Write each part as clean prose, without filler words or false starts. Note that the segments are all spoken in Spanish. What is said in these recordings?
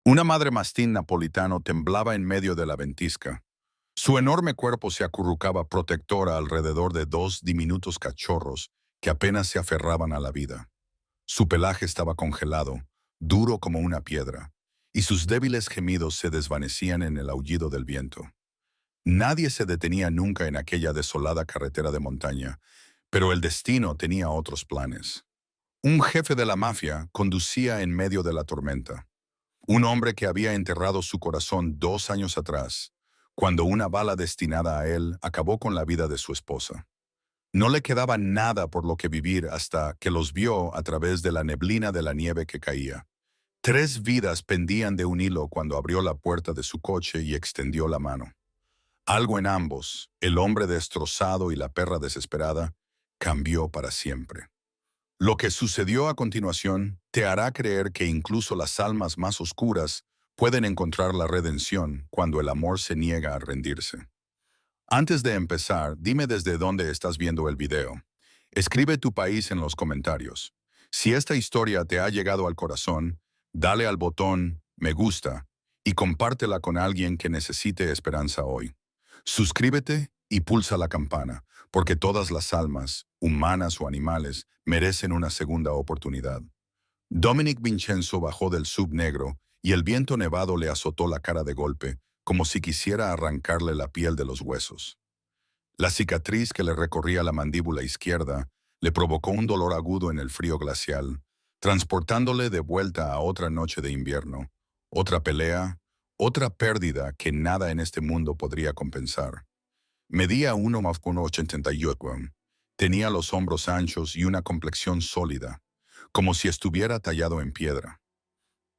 Una madre mastín napolitano temblaba en medio de la ventisca. Su enorme cuerpo se acurrucaba protectora alrededor de dos diminutos cachorros que apenas se aferraban a la vida. Su pelaje estaba congelado, duro como una piedra, y sus débiles gemidos se desvanecían en el aullido del viento. Nadie se detenía nunca en aquella desolada carretera de montaña, pero el destino tenía otros planes. Un jefe de la mafia conducía en medio de la tormenta. Un hombre que había enterrado su corazón 2 años atrás, cuando una bala destinada a él acabó con la vida de su esposa. No le quedaba nada por lo que vivir hasta que los vio a través de la neblina de la nieve que caía. 3 vidas pendían de un hilo cuando abrió la puerta de su coche y extendió la mano. Algo en ambos, el hombre destrozado y la perra desesperada, cambió para siempre. Lo que sucedió a continuación te hará creer que incluso las almas más oscuras pueden encontrar la redención cuando el amor se niega a rendirse. Antes de empezar, dime desde dónde estás viendo el video. Escribe tu país en los comentarios. Si esta historia te ha llegado al corazón, dale al botón me gusta y compártela con alguien que necesite esperanza hoy. Suscríbete y pulsa la campana, porque todas las almas, humanas o animales, merecen una segunda oportunidad. Dominic Vincenzo bajó del sub negro y el viento nevado le azotó la cara de golpe, como si quisiera arrancarle la piel de los huesos. La cicatriz que le recorría la mandíbula izquierda le provocó un dolor agudo en el frío glacial, transportándole de vuelta a otra noche de invierno, otra pelea, otra pérdida que nada en este mundo podría compensar. Medía 1,88 m. Tenía los hombros anchos y una complexión sólida, como si estuviera tallado en piedra.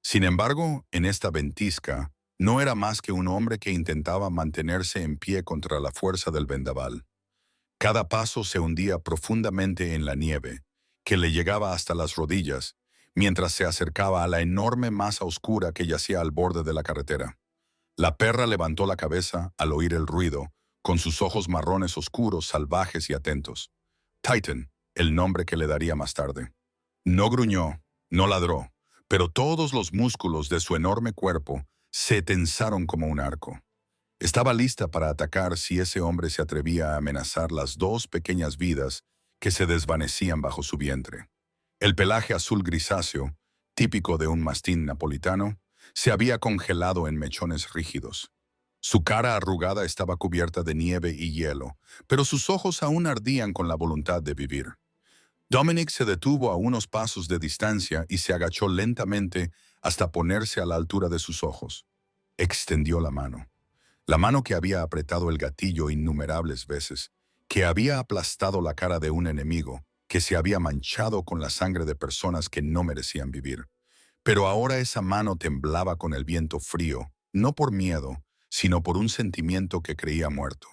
Sin embargo, en esta ventisca, no era más que un hombre que intentaba mantenerse en pie contra la fuerza del vendaval. Cada paso se hundía profundamente en la nieve, que le llegaba hasta las rodillas, mientras se acercaba a la enorme masa oscura que yacía al borde de la carretera. La perra levantó la cabeza al oír el ruido, con sus ojos marrones oscuros, salvajes y atentos. Titan, el nombre que le daría más tarde. No gruñó, no ladró, pero todos los músculos de su enorme cuerpo se tensaron como un arco. Estaba lista para atacar si ese hombre se atrevía a amenazar las 2 pequeñas vidas que se desvanecían bajo su vientre. El pelaje azul grisáceo, típico de un mastín napolitano, se había congelado en mechones rígidos. Su cara arrugada estaba cubierta de nieve y hielo, pero sus ojos aún ardían con la voluntad de vivir. Dominic se detuvo a unos pasos de distancia y se agachó lentamente hasta ponerse a la altura de sus ojos. Extendió la mano que había apretado el gatillo innumerables veces, que había aplastado la cara de un enemigo, que se había manchado con la sangre de personas que no merecían vivir. Pero ahora esa mano temblaba con el viento frío, no por miedo, sino por un sentimiento que creía muerto.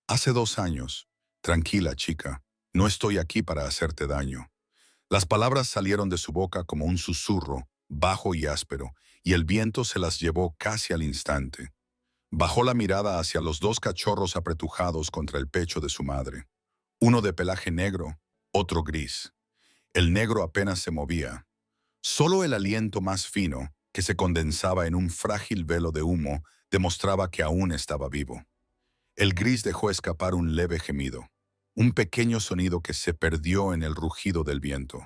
Hace 2 años, tranquila chica, no estoy aquí para hacerte daño. Las palabras salieron de su boca como un susurro, bajo y áspero, y el viento se las llevó casi al instante. Bajó la mirada hacia los 2 cachorros apretujados contra el pecho de su madre. Uno de pelaje negro, otro gris. El negro apenas se movía. Solo el aliento más fino, que se condensaba en un frágil velo de humo, demostraba que aún estaba vivo. El gris dejó escapar un leve gemido, un pequeño sonido que se perdió en el rugido del viento.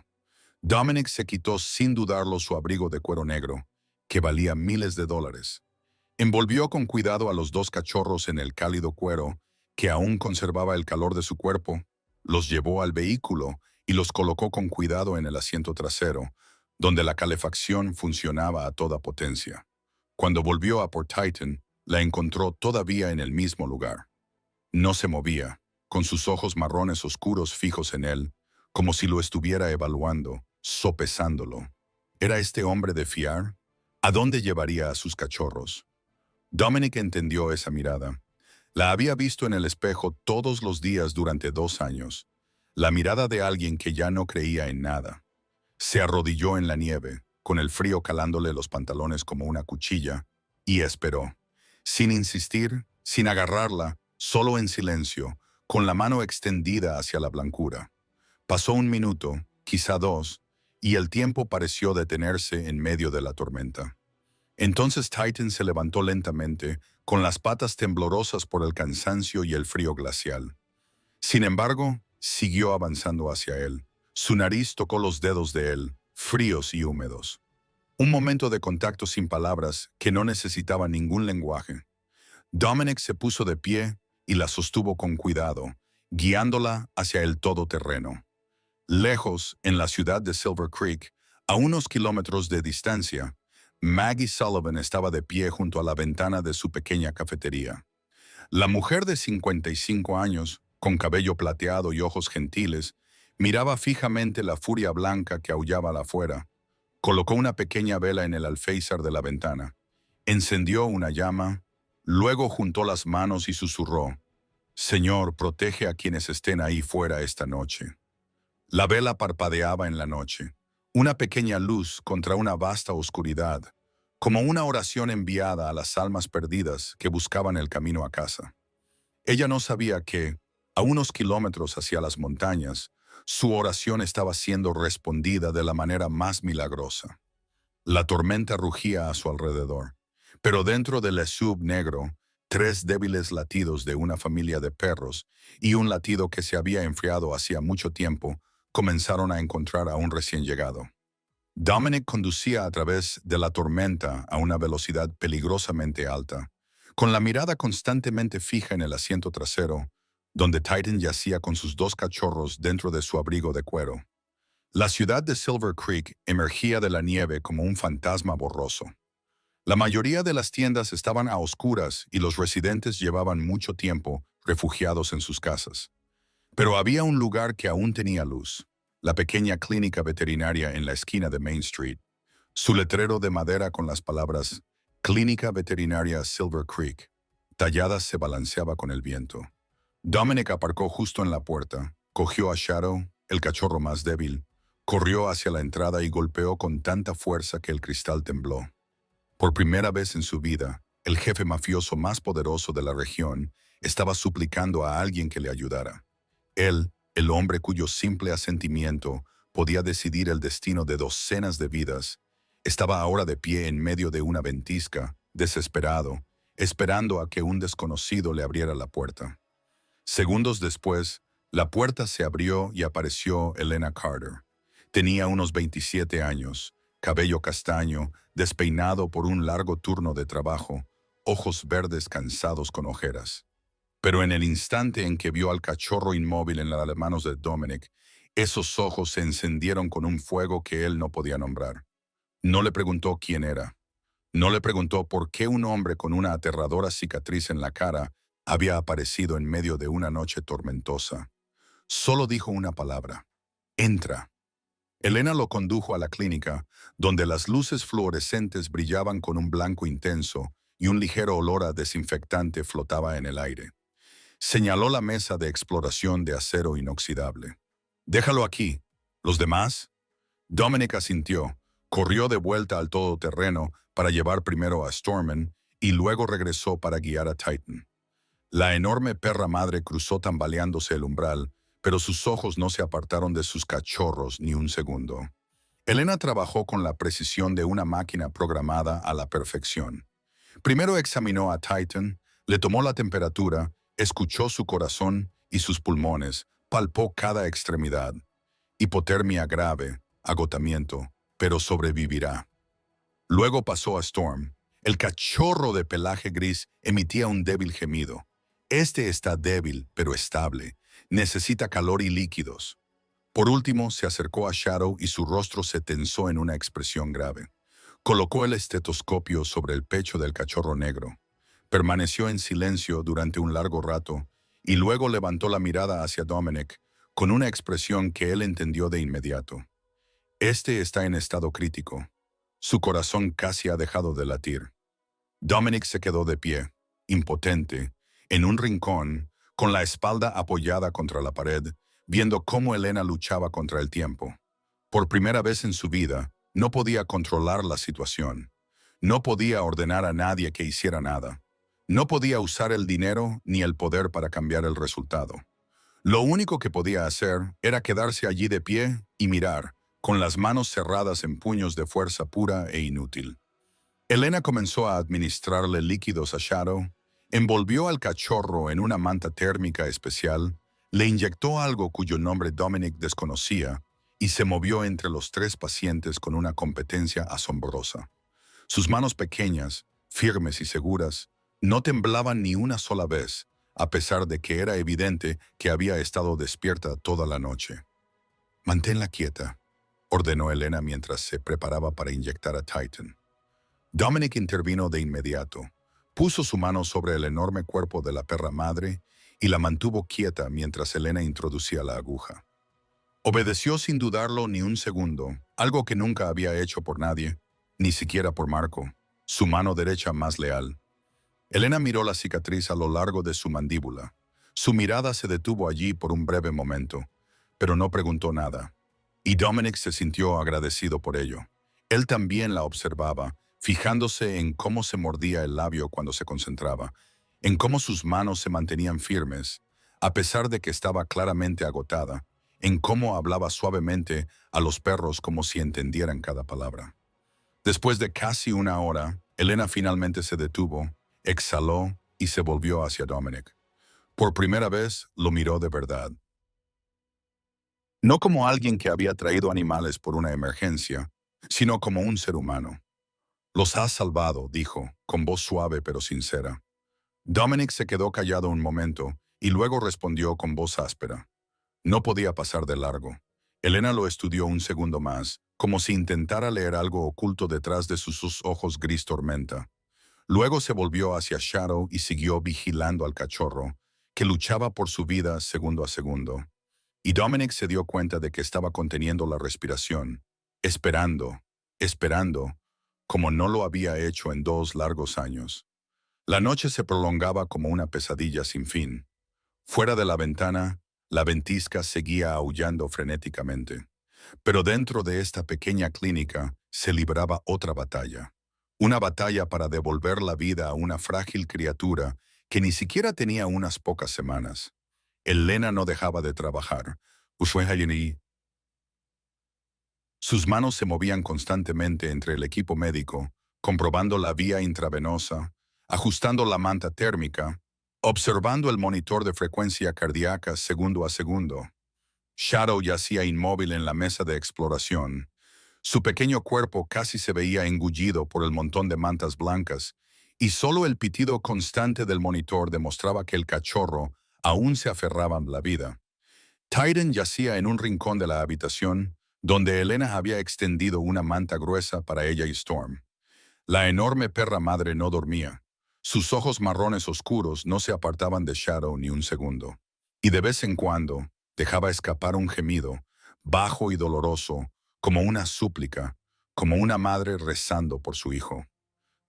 Dominic se quitó sin dudarlo su abrigo de cuero negro, que valía miles de dólares. Envolvió con cuidado a los 2 cachorros en el cálido cuero, que aún conservaba el calor de su cuerpo, los llevó al vehículo y los colocó con cuidado en el asiento trasero, donde la calefacción funcionaba a toda potencia. Cuando volvió a Port Titan, la encontró todavía en el mismo lugar. No se movía, con sus ojos marrones oscuros fijos en él, como si lo estuviera evaluando, sopesándolo. ¿Era este hombre de fiar? ¿A dónde llevaría a sus cachorros? Dominic entendió esa mirada. La había visto en el espejo todos los días durante 2 años. La mirada de alguien que ya no creía en nada. Se arrodilló en la nieve, con el frío calándole los pantalones como una cuchilla, y esperó. Sin insistir, sin agarrarla, solo en silencio, con la mano extendida hacia la blancura. Pasó 1 minuto, quizá 2, y el tiempo pareció detenerse en medio de la tormenta. Entonces Titan se levantó lentamente, con las patas temblorosas por el cansancio y el frío glacial. Sin embargo, siguió avanzando hacia él. Su nariz tocó los dedos de él, fríos y húmedos. Un momento de contacto sin palabras que no necesitaba ningún lenguaje. Dominic se puso de pie y la sostuvo con cuidado, guiándola hacia el todoterreno. Lejos, en la ciudad de Silver Creek, a unos kilómetros de distancia, Maggie Sullivan estaba de pie junto a la ventana de su pequeña cafetería. La mujer de 55 años, con cabello plateado y ojos gentiles, miraba fijamente la furia blanca que aullaba afuera. Colocó una pequeña vela en el alféizar de la ventana, encendió una llama, luego juntó las manos y susurró: «Señor, protege a quienes estén ahí fuera esta noche». La vela parpadeaba en la noche, una pequeña luz contra una vasta oscuridad, como una oración enviada a las almas perdidas que buscaban el camino a casa. Ella no sabía que, a unos kilómetros hacia las montañas, su oración estaba siendo respondida de la manera más milagrosa. La tormenta rugía a su alrededor, pero dentro del Esub negro, tres débiles latidos de una familia de perros y un latido que se había enfriado hacía mucho tiempo comenzaron a encontrar a un recién llegado. Dominic conducía a través de la tormenta a una velocidad peligrosamente alta, con la mirada constantemente fija en el asiento trasero, donde Titan yacía con sus dos cachorros dentro de su abrigo de cuero. La ciudad de Silver Creek emergía de la nieve como un fantasma borroso. La mayoría de las tiendas estaban a oscuras y los residentes llevaban mucho tiempo refugiados en sus casas. Pero había un lugar que aún tenía luz: la pequeña clínica veterinaria en la esquina de Main Street. Su letrero de madera con las palabras «Clínica Veterinaria Silver Creek» talladas se balanceaba con el viento. Dominic aparcó justo en la puerta, cogió a Shadow, el cachorro más débil, corrió hacia la entrada y golpeó con tanta fuerza que el cristal tembló. Por primera vez en su vida, el jefe mafioso más poderoso de la región estaba suplicando a alguien que le ayudara. Él, el hombre cuyo simple asentimiento podía decidir el destino de docenas de vidas, estaba ahora de pie en medio de una ventisca, desesperado, esperando a que un desconocido le abriera la puerta. Segundos después, la puerta se abrió y apareció Elena Carter. Tenía unos 27 años, cabello castaño, despeinado por un largo turno de trabajo, ojos verdes cansados con ojeras. Pero en el instante en que vio al cachorro inmóvil en las manos de Dominic, esos ojos se encendieron con un fuego que él no podía nombrar. No le preguntó quién era. No le preguntó por qué un hombre con una aterradora cicatriz en la cara había aparecido en medio de una noche tormentosa. Solo dijo una palabra: «Entra». Elena lo condujo a la clínica, donde las luces fluorescentes brillaban con un blanco intenso y un ligero olor a desinfectante flotaba en el aire. Señaló la mesa de exploración de acero inoxidable. «Déjalo aquí. ¿Los demás?» Dominic asintió, corrió de vuelta al todoterreno para llevar primero a Stormen y luego regresó para guiar a Titan. La enorme perra madre cruzó tambaleándose el umbral, pero sus ojos no se apartaron de sus cachorros ni un segundo. Elena trabajó con la precisión de una máquina programada a la perfección. Primero examinó a Titan, le tomó la temperatura, escuchó su corazón y sus pulmones, palpó cada extremidad. Hipotermia grave, agotamiento, pero sobrevivirá. Luego pasó a Storm. El cachorro de pelaje gris emitía un débil gemido. Este está débil, pero estable. Necesita calor y líquidos. Por último, se acercó a Shadow y su rostro se tensó en una expresión grave. Colocó el estetoscopio sobre el pecho del cachorro negro. Permaneció en silencio durante un largo rato y luego levantó la mirada hacia Dominic con una expresión que él entendió de inmediato. Este está en estado crítico. Su corazón casi ha dejado de latir. Dominic se quedó de pie, impotente, en un rincón, con la espalda apoyada contra la pared, viendo cómo Elena luchaba contra el tiempo. Por primera vez en su vida, no podía controlar la situación. No podía ordenar a nadie que hiciera nada. No podía usar el dinero ni el poder para cambiar el resultado. Lo único que podía hacer era quedarse allí de pie y mirar, con las manos cerradas en puños de fuerza pura e inútil. Elena comenzó a administrarle líquidos a Shadow, envolvió al cachorro en una manta térmica especial, le inyectó algo cuyo nombre Dominic desconocía y se movió entre los tres pacientes con una competencia asombrosa. Sus manos pequeñas, firmes y seguras, no temblaban ni una sola vez, a pesar de que era evidente que había estado despierta toda la noche. «Manténla quieta», ordenó Elena mientras se preparaba para inyectar a Titan. Dominic intervino de inmediato, puso su mano sobre el enorme cuerpo de la perra madre y la mantuvo quieta mientras Elena introducía la aguja. Obedeció sin dudarlo ni un segundo, algo que nunca había hecho por nadie, ni siquiera por Marco, su mano derecha más leal. Elena miró la cicatriz a lo largo de su mandíbula. Su mirada se detuvo allí por un breve momento, pero no preguntó nada. Y Dominic se sintió agradecido por ello. Él también la observaba, fijándose en cómo se mordía el labio cuando se concentraba, en cómo sus manos se mantenían firmes, a pesar de que estaba claramente agotada, en cómo hablaba suavemente a los perros como si entendieran cada palabra. Después de casi una hora, Elena finalmente se detuvo, exhaló y se volvió hacia Dominic. Por primera vez lo miró de verdad. No como alguien que había traído animales por una emergencia, sino como un ser humano. «Los has salvado», dijo, con voz suave pero sincera. Dominic se quedó callado un momento y luego respondió con voz áspera. No podía pasar de largo. Elena lo estudió un segundo más, como si intentara leer algo oculto detrás de sus ojos gris tormenta. Luego se volvió hacia Shadow y siguió vigilando al cachorro, que luchaba por su vida segundo a segundo. Y Dominic se dio cuenta de que estaba conteniendo la respiración, esperando, como no lo había hecho en 2 largos años. La noche se prolongaba como una pesadilla sin fin. Fuera de la ventana, la ventisca seguía aullando frenéticamente. Pero dentro de esta pequeña clínica se libraba otra batalla. Una batalla para devolver la vida a una frágil criatura que ni siquiera tenía unas pocas semanas. Elena no dejaba de trabajar. Sus manos se movían constantemente entre el equipo médico, comprobando la vía intravenosa, ajustando la manta térmica, observando el monitor de frecuencia cardíaca segundo a segundo. Shadow yacía inmóvil en la mesa de exploración. Su pequeño cuerpo casi se veía engullido por el montón de mantas blancas, y solo el pitido constante del monitor demostraba que el cachorro aún se aferraba a la vida. Titan yacía en un rincón de la habitación, donde Elena había extendido una manta gruesa para ella y Storm. La enorme perra madre no dormía. Sus ojos marrones oscuros no se apartaban de Shadow ni un segundo. Y de vez en cuando dejaba escapar un gemido, bajo y doloroso, como una súplica, como una madre rezando por su hijo.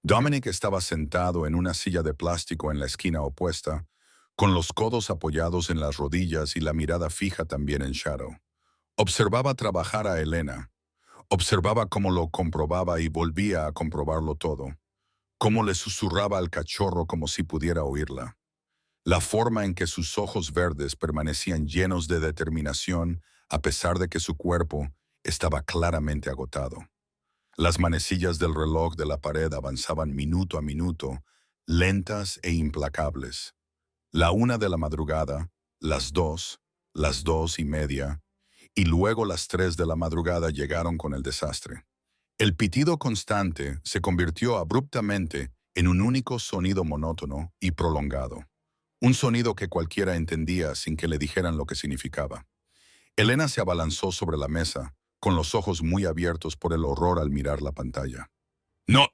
Dominic estaba sentado en una silla de plástico en la esquina opuesta, con los codos apoyados en las rodillas y la mirada fija también en Shadow. Observaba trabajar a Elena. Observaba cómo lo comprobaba y volvía a comprobarlo todo. Cómo le susurraba al cachorro como si pudiera oírla. La forma en que sus ojos verdes permanecían llenos de determinación a pesar de que su cuerpo estaba claramente agotado. Las manecillas del reloj de la pared avanzaban minuto a minuto, lentas e implacables. La 1 de la madrugada, las 2:30, y luego las 3 de la madrugada llegaron con el desastre. El pitido constante se convirtió abruptamente en un único sonido monótono y prolongado. Un sonido que cualquiera entendía sin que le dijeran lo que significaba. Elena se abalanzó sobre la mesa, con los ojos muy abiertos por el horror al mirar la pantalla. No,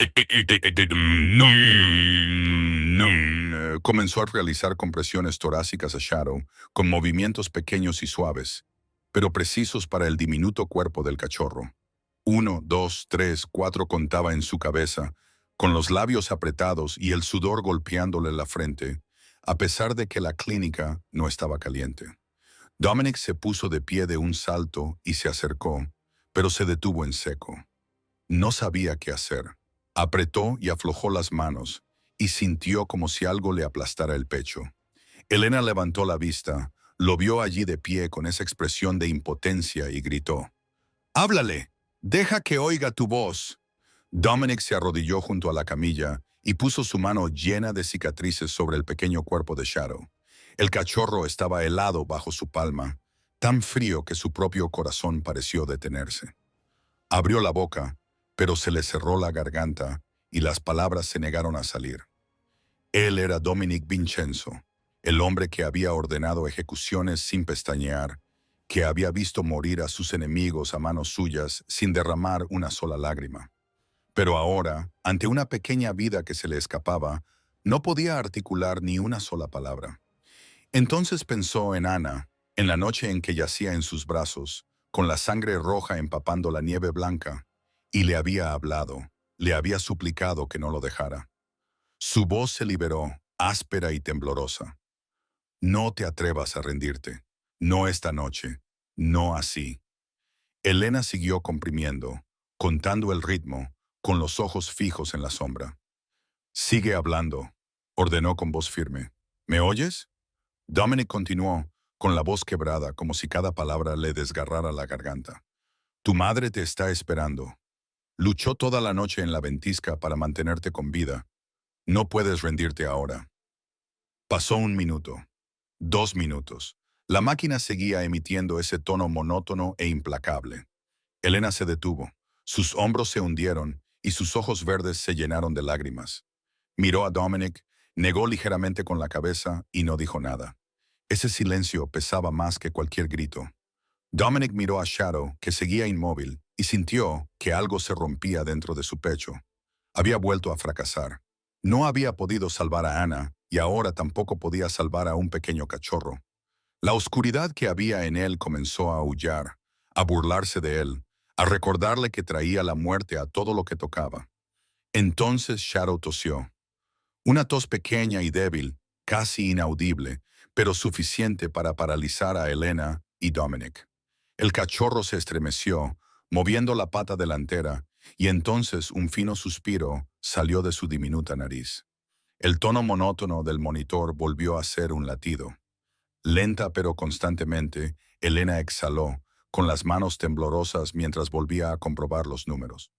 no. Comenzó a realizar compresiones torácicas a Shadow, con movimientos pequeños y suaves, pero precisos para el diminuto cuerpo del cachorro. 1, 2, 3, 4 contaba en su cabeza, con los labios apretados y el sudor golpeándole la frente, a pesar de que la clínica no estaba caliente. Dominic se puso de pie de un salto y se acercó, pero se detuvo en seco. No sabía qué hacer. Apretó y aflojó las manos y sintió como si algo le aplastara el pecho. Elena levantó la vista, lo vio allí de pie con esa expresión de impotencia y gritó: «¡Háblale! ¡Deja que oiga tu voz!». Dominic se arrodilló junto a la camilla y puso su mano llena de cicatrices sobre el pequeño cuerpo de Shadow. El cachorro estaba helado bajo su palma, tan frío que su propio corazón pareció detenerse. Abrió la boca, pero se le cerró la garganta y las palabras se negaron a salir. Él era Dominic Vincenzo, el hombre que había ordenado ejecuciones sin pestañear, que había visto morir a sus enemigos a manos suyas sin derramar una sola lágrima. Pero ahora, ante una pequeña vida que se le escapaba, no podía articular ni una sola palabra. Entonces pensó en Ana, en la noche en que yacía en sus brazos, con la sangre roja empapando la nieve blanca, y le había hablado, le había suplicado que no lo dejara. Su voz se liberó, áspera y temblorosa. No te atrevas a rendirte. No esta noche. No así. Elena siguió comprimiendo, contando el ritmo, con los ojos fijos en la sombra. Sigue hablando, ordenó con voz firme. ¿Me oyes? Dominic continuó, con la voz quebrada, como si cada palabra le desgarrara la garganta. Tu madre te está esperando. Luchó toda la noche en la ventisca para mantenerte con vida. No puedes rendirte ahora. Pasó 1 minuto. 2 minutos. La máquina seguía emitiendo ese tono monótono e implacable. Elena se detuvo. Sus hombros se hundieron y sus ojos verdes se llenaron de lágrimas. Miró a Dominic, negó ligeramente con la cabeza y no dijo nada. Ese silencio pesaba más que cualquier grito. Dominic miró a Shadow, que seguía inmóvil, y sintió que algo se rompía dentro de su pecho. Había vuelto a fracasar. No había podido salvar a Ana, y ahora tampoco podía salvar a un pequeño cachorro. La oscuridad que había en él comenzó a aullar, a burlarse de él, a recordarle que traía la muerte a todo lo que tocaba. Entonces Shadow tosió. Una tos pequeña y débil, casi inaudible, pero suficiente para paralizar a Elena y Dominic. El cachorro se estremeció, moviendo la pata delantera, y entonces un fino suspiro salió de su diminuta nariz. El tono monótono del monitor volvió a ser un latido. Lenta pero constantemente, Elena exhaló, con las manos temblorosas mientras volvía a comprobar los números.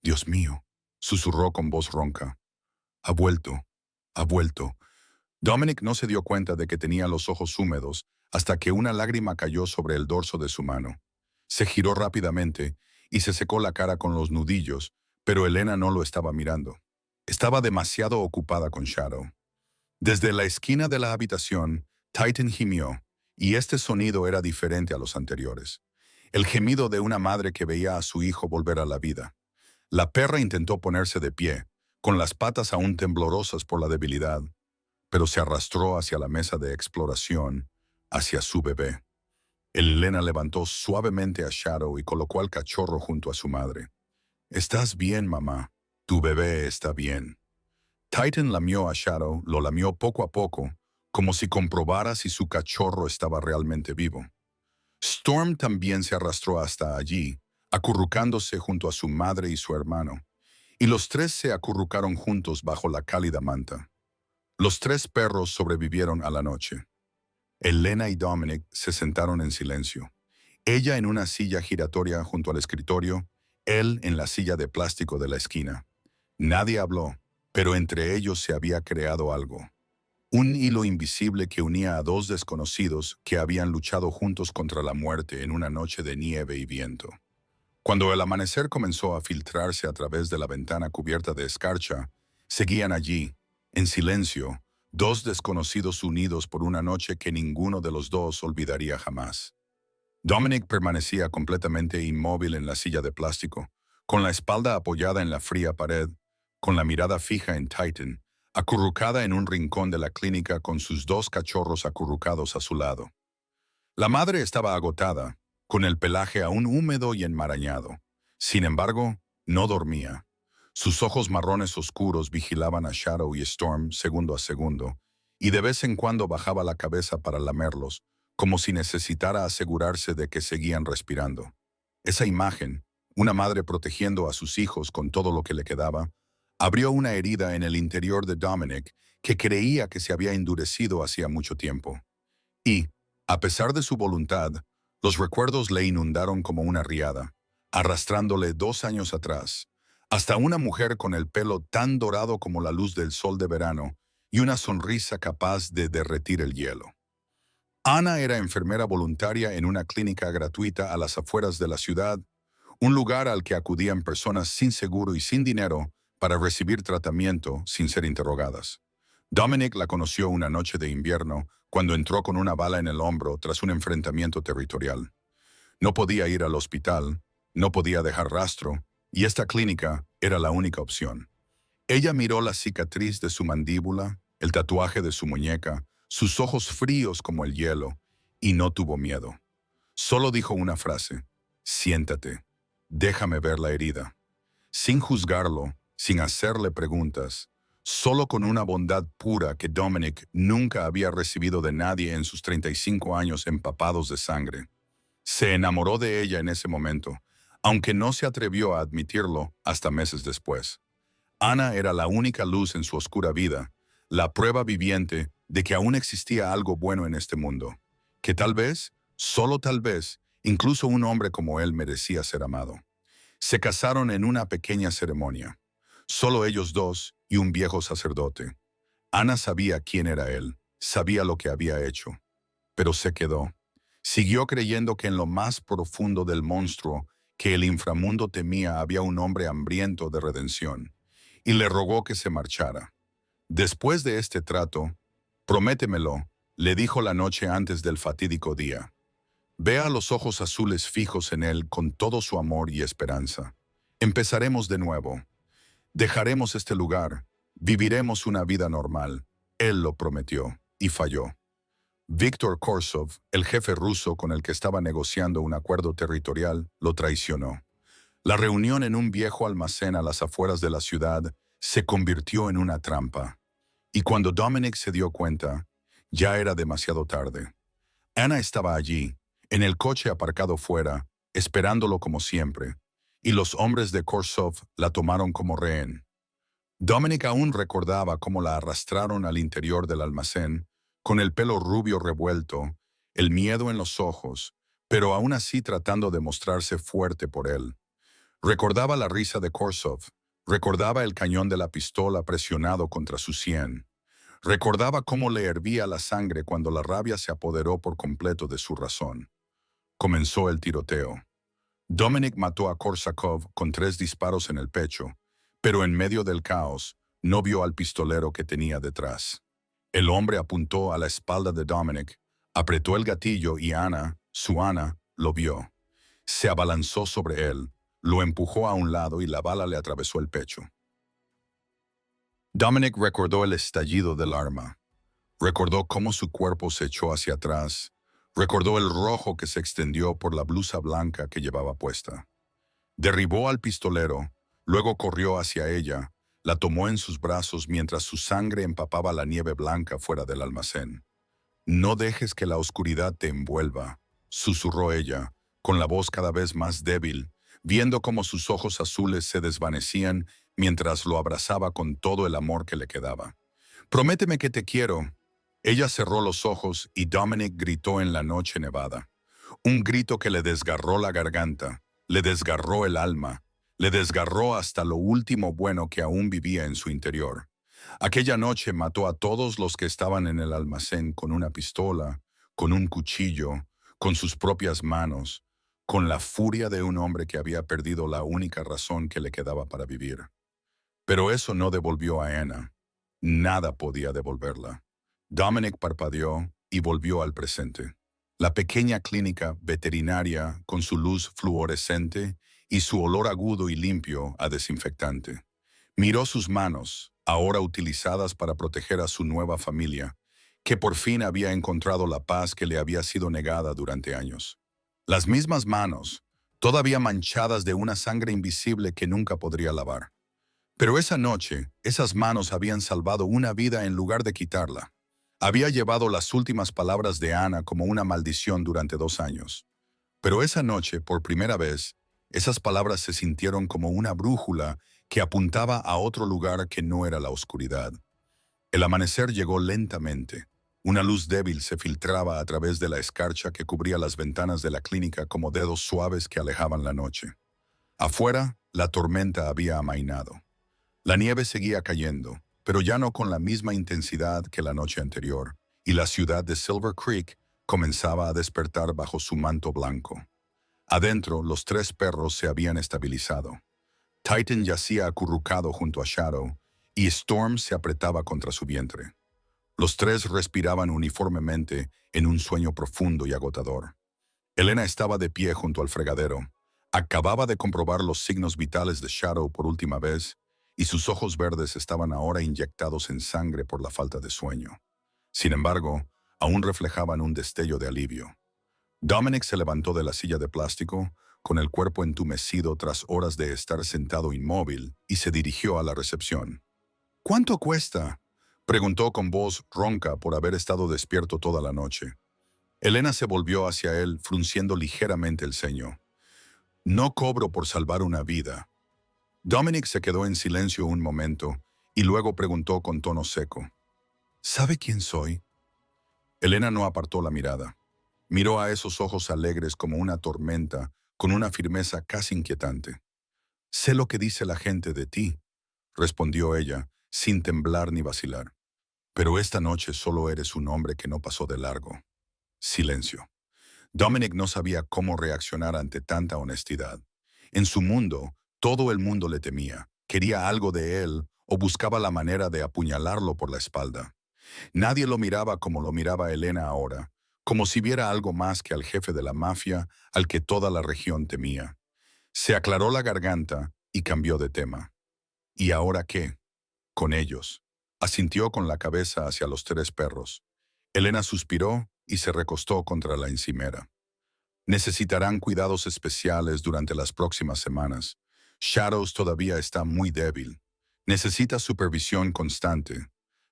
«Dios mío», susurró con voz ronca. «Ha vuelto, ha vuelto». Dominic no se dio cuenta de que tenía los ojos húmedos hasta que una lágrima cayó sobre el dorso de su mano. Se giró rápidamente y se secó la cara con los nudillos, pero Elena no lo estaba mirando. Estaba demasiado ocupada con Shadow. Desde la esquina de la habitación, Titan gimió, y este sonido era diferente a los anteriores. El gemido de una madre que veía a su hijo volver a la vida. La perra intentó ponerse de pie, con las patas aún temblorosas por la debilidad, pero se arrastró hacia la mesa de exploración, hacia su bebé. Elena levantó suavemente a Shadow y colocó al cachorro junto a su madre. «Estás bien, mamá. Tu bebé está bien». Titan lamió a Shadow, lo lamió poco a poco, como si comprobara si su cachorro estaba realmente vivo. Storm también se arrastró hasta allí, acurrucándose junto a su madre y su hermano, y los tres se acurrucaron juntos bajo la cálida manta. Los tres perros sobrevivieron a la noche. Elena y Dominic se sentaron en silencio. Ella en una silla giratoria junto al escritorio, él en la silla de plástico de la esquina. Nadie habló, pero entre ellos se había creado algo. Un hilo invisible que unía a dos desconocidos que habían luchado juntos contra la muerte en una noche de nieve y viento. Cuando el amanecer comenzó a filtrarse a través de la ventana cubierta de escarcha, seguían allí, en silencio, dos desconocidos unidos por una noche que ninguno de los dos olvidaría jamás. Dominic permanecía completamente inmóvil en la silla de plástico, con la espalda apoyada en la fría pared, con la mirada fija en Titan, acurrucada en un rincón de la clínica con sus dos cachorros acurrucados a su lado. La madre estaba agotada, con el pelaje aún húmedo y enmarañado. Sin embargo, no dormía. Sus ojos marrones oscuros vigilaban a Shadow y Storm segundo a segundo, y de vez en cuando bajaba la cabeza para lamerlos, como si necesitara asegurarse de que seguían respirando. Esa imagen, una madre protegiendo a sus hijos con todo lo que le quedaba, abrió una herida en el interior de Dominic que creía que se había endurecido hacía mucho tiempo. Y, a pesar de su voluntad, los recuerdos le inundaron como una riada, arrastrándole 2 años atrás, Hasta una mujer con el pelo tan dorado como la luz del sol de verano y una sonrisa capaz de derretir el hielo. Ana era enfermera voluntaria en una clínica gratuita a las afueras de la ciudad, un lugar al que acudían personas sin seguro y sin dinero para recibir tratamiento sin ser interrogadas. Dominic la conoció una noche de invierno cuando entró con una bala en el hombro tras un enfrentamiento territorial. No podía ir al hospital, no podía dejar rastro, y esta clínica era la única opción. Ella miró la cicatriz de su mandíbula, el tatuaje de su muñeca, sus ojos fríos como el hielo, y no tuvo miedo. Solo dijo una frase: siéntate, déjame ver la herida. Sin juzgarlo, sin hacerle preguntas, solo con una bondad pura que Dominic nunca había recibido de nadie en sus 35 años empapados de sangre. Se enamoró de ella en ese momento, aunque no se atrevió a admitirlo hasta meses después. Ana era la única luz en su oscura vida, la prueba viviente de que aún existía algo bueno en este mundo, que tal vez, solo tal vez, incluso un hombre como él merecía ser amado. Se casaron en una pequeña ceremonia, solo ellos dos y un viejo sacerdote. Ana sabía quién era él, sabía lo que había hecho, pero se quedó. Siguió creyendo que en lo más profundo del monstruo que el inframundo temía había un hombre hambriento de redención, y le rogó que se marchara. Después de este trato, prométemelo, le dijo la noche antes del fatídico día. Vea los ojos azules fijos en él con todo su amor y esperanza. Empezaremos de nuevo. Dejaremos este lugar. Viviremos una vida normal. Él lo prometió y falló. Viktor Korsov, el jefe ruso con el que estaba negociando un acuerdo territorial, lo traicionó. La reunión en un viejo almacén a las afueras de la ciudad se convirtió en una trampa. Y cuando Dominic se dio cuenta, ya era demasiado tarde. Ana estaba allí, en el coche aparcado fuera, esperándolo como siempre, y los hombres de Korsov la tomaron como rehén. Dominic aún recordaba cómo la arrastraron al interior del almacén, con el pelo rubio revuelto, el miedo en los ojos, pero aún así tratando de mostrarse fuerte por él. Recordaba la risa de Korsov, recordaba el cañón de la pistola presionado contra su sien. Recordaba cómo le hervía la sangre cuando la rabia se apoderó por completo de su razón. Comenzó el tiroteo. Dominic mató a Korsakov con 3 disparos en el pecho, pero en medio del caos no vio al pistolero que tenía detrás. El hombre apuntó a la espalda de Dominic, apretó el gatillo y Ana, su Ana, lo vio. Se abalanzó sobre él, lo empujó a un lado y la bala le atravesó el pecho. Dominic recordó el estallido del arma. Recordó cómo su cuerpo se echó hacia atrás. Recordó el rojo que se extendió por la blusa blanca que llevaba puesta. Derribó al pistolero, luego corrió hacia ella, la tomó en sus brazos mientras su sangre empapaba la nieve blanca fuera del almacén. «No dejes que la oscuridad te envuelva», susurró ella, con la voz cada vez más débil, viendo cómo sus ojos azules se desvanecían mientras lo abrazaba con todo el amor que le quedaba. «Prométeme que te quiero». Ella cerró los ojos y Dominic gritó en la noche nevada. Un grito que le desgarró la garganta, le desgarró el alma, le desgarró hasta lo último bueno que aún vivía en su interior. Aquella noche mató a todos los que estaban en el almacén con una pistola, con un cuchillo, con sus propias manos, con la furia de un hombre que había perdido la única razón que le quedaba para vivir. Pero eso no devolvió a Ana. Nada podía devolverla. Dominic parpadeó y volvió al presente. La pequeña clínica veterinaria con su luz fluorescente y su olor agudo y limpio a desinfectante. Miró sus manos, ahora utilizadas para proteger a su nueva familia, que por fin había encontrado la paz que le había sido negada durante años. Las mismas manos, todavía manchadas de una sangre invisible que nunca podría lavar. Pero esa noche, esas manos habían salvado una vida en lugar de quitarla. Había llevado las últimas palabras de Ana como una maldición durante 2 años. Pero esa noche, por primera vez, esas palabras se sintieron como una brújula que apuntaba a otro lugar que no era la oscuridad. El amanecer llegó lentamente. Una luz débil se filtraba a través de la escarcha que cubría las ventanas de la clínica como dedos suaves que alejaban la noche. Afuera, la tormenta había amainado. La nieve seguía cayendo, pero ya no con la misma intensidad que la noche anterior, y la ciudad de Silver Creek comenzaba a despertar bajo su manto blanco. Adentro, los tres perros se habían estabilizado. Titan yacía acurrucado junto a Shadow, y Storm se apretaba contra su vientre. Los tres respiraban uniformemente en un sueño profundo y agotador. Elena estaba de pie junto al fregadero. Acababa de comprobar los signos vitales de Shadow por última vez, y sus ojos verdes estaban ahora inyectados en sangre por la falta de sueño. Sin embargo, aún reflejaban un destello de alivio. Dominic se levantó de la silla de plástico, con el cuerpo entumecido tras horas de estar sentado inmóvil, y se dirigió a la recepción. «¿Cuánto cuesta?», preguntó con voz ronca por haber estado despierto toda la noche. Elena se volvió hacia él, frunciendo ligeramente el ceño. «No cobro por salvar una vida». Dominic se quedó en silencio un momento, y luego preguntó con tono seco. «¿Sabe quién soy?». Elena no apartó la mirada. Miró a esos ojos alegres como una tormenta, con una firmeza casi inquietante. «Sé lo que dice la gente de ti», respondió ella, sin temblar ni vacilar. «Pero esta noche solo eres un hombre que no pasó de largo». Silencio. Dominic no sabía cómo reaccionar ante tanta honestidad. En su mundo, todo el mundo le temía, quería algo de él o buscaba la manera de apuñalarlo por la espalda. Nadie lo miraba como lo miraba Elena ahora, como si viera algo más que al jefe de la mafia al que toda la región temía. Se aclaró la garganta y cambió de tema. ¿Y ahora qué? Con ellos. Asintió con la cabeza hacia los tres perros. Elena suspiró y se recostó contra la encimera. Necesitarán cuidados especiales durante las próximas semanas. Shadows todavía está muy débil. Necesita supervisión constante.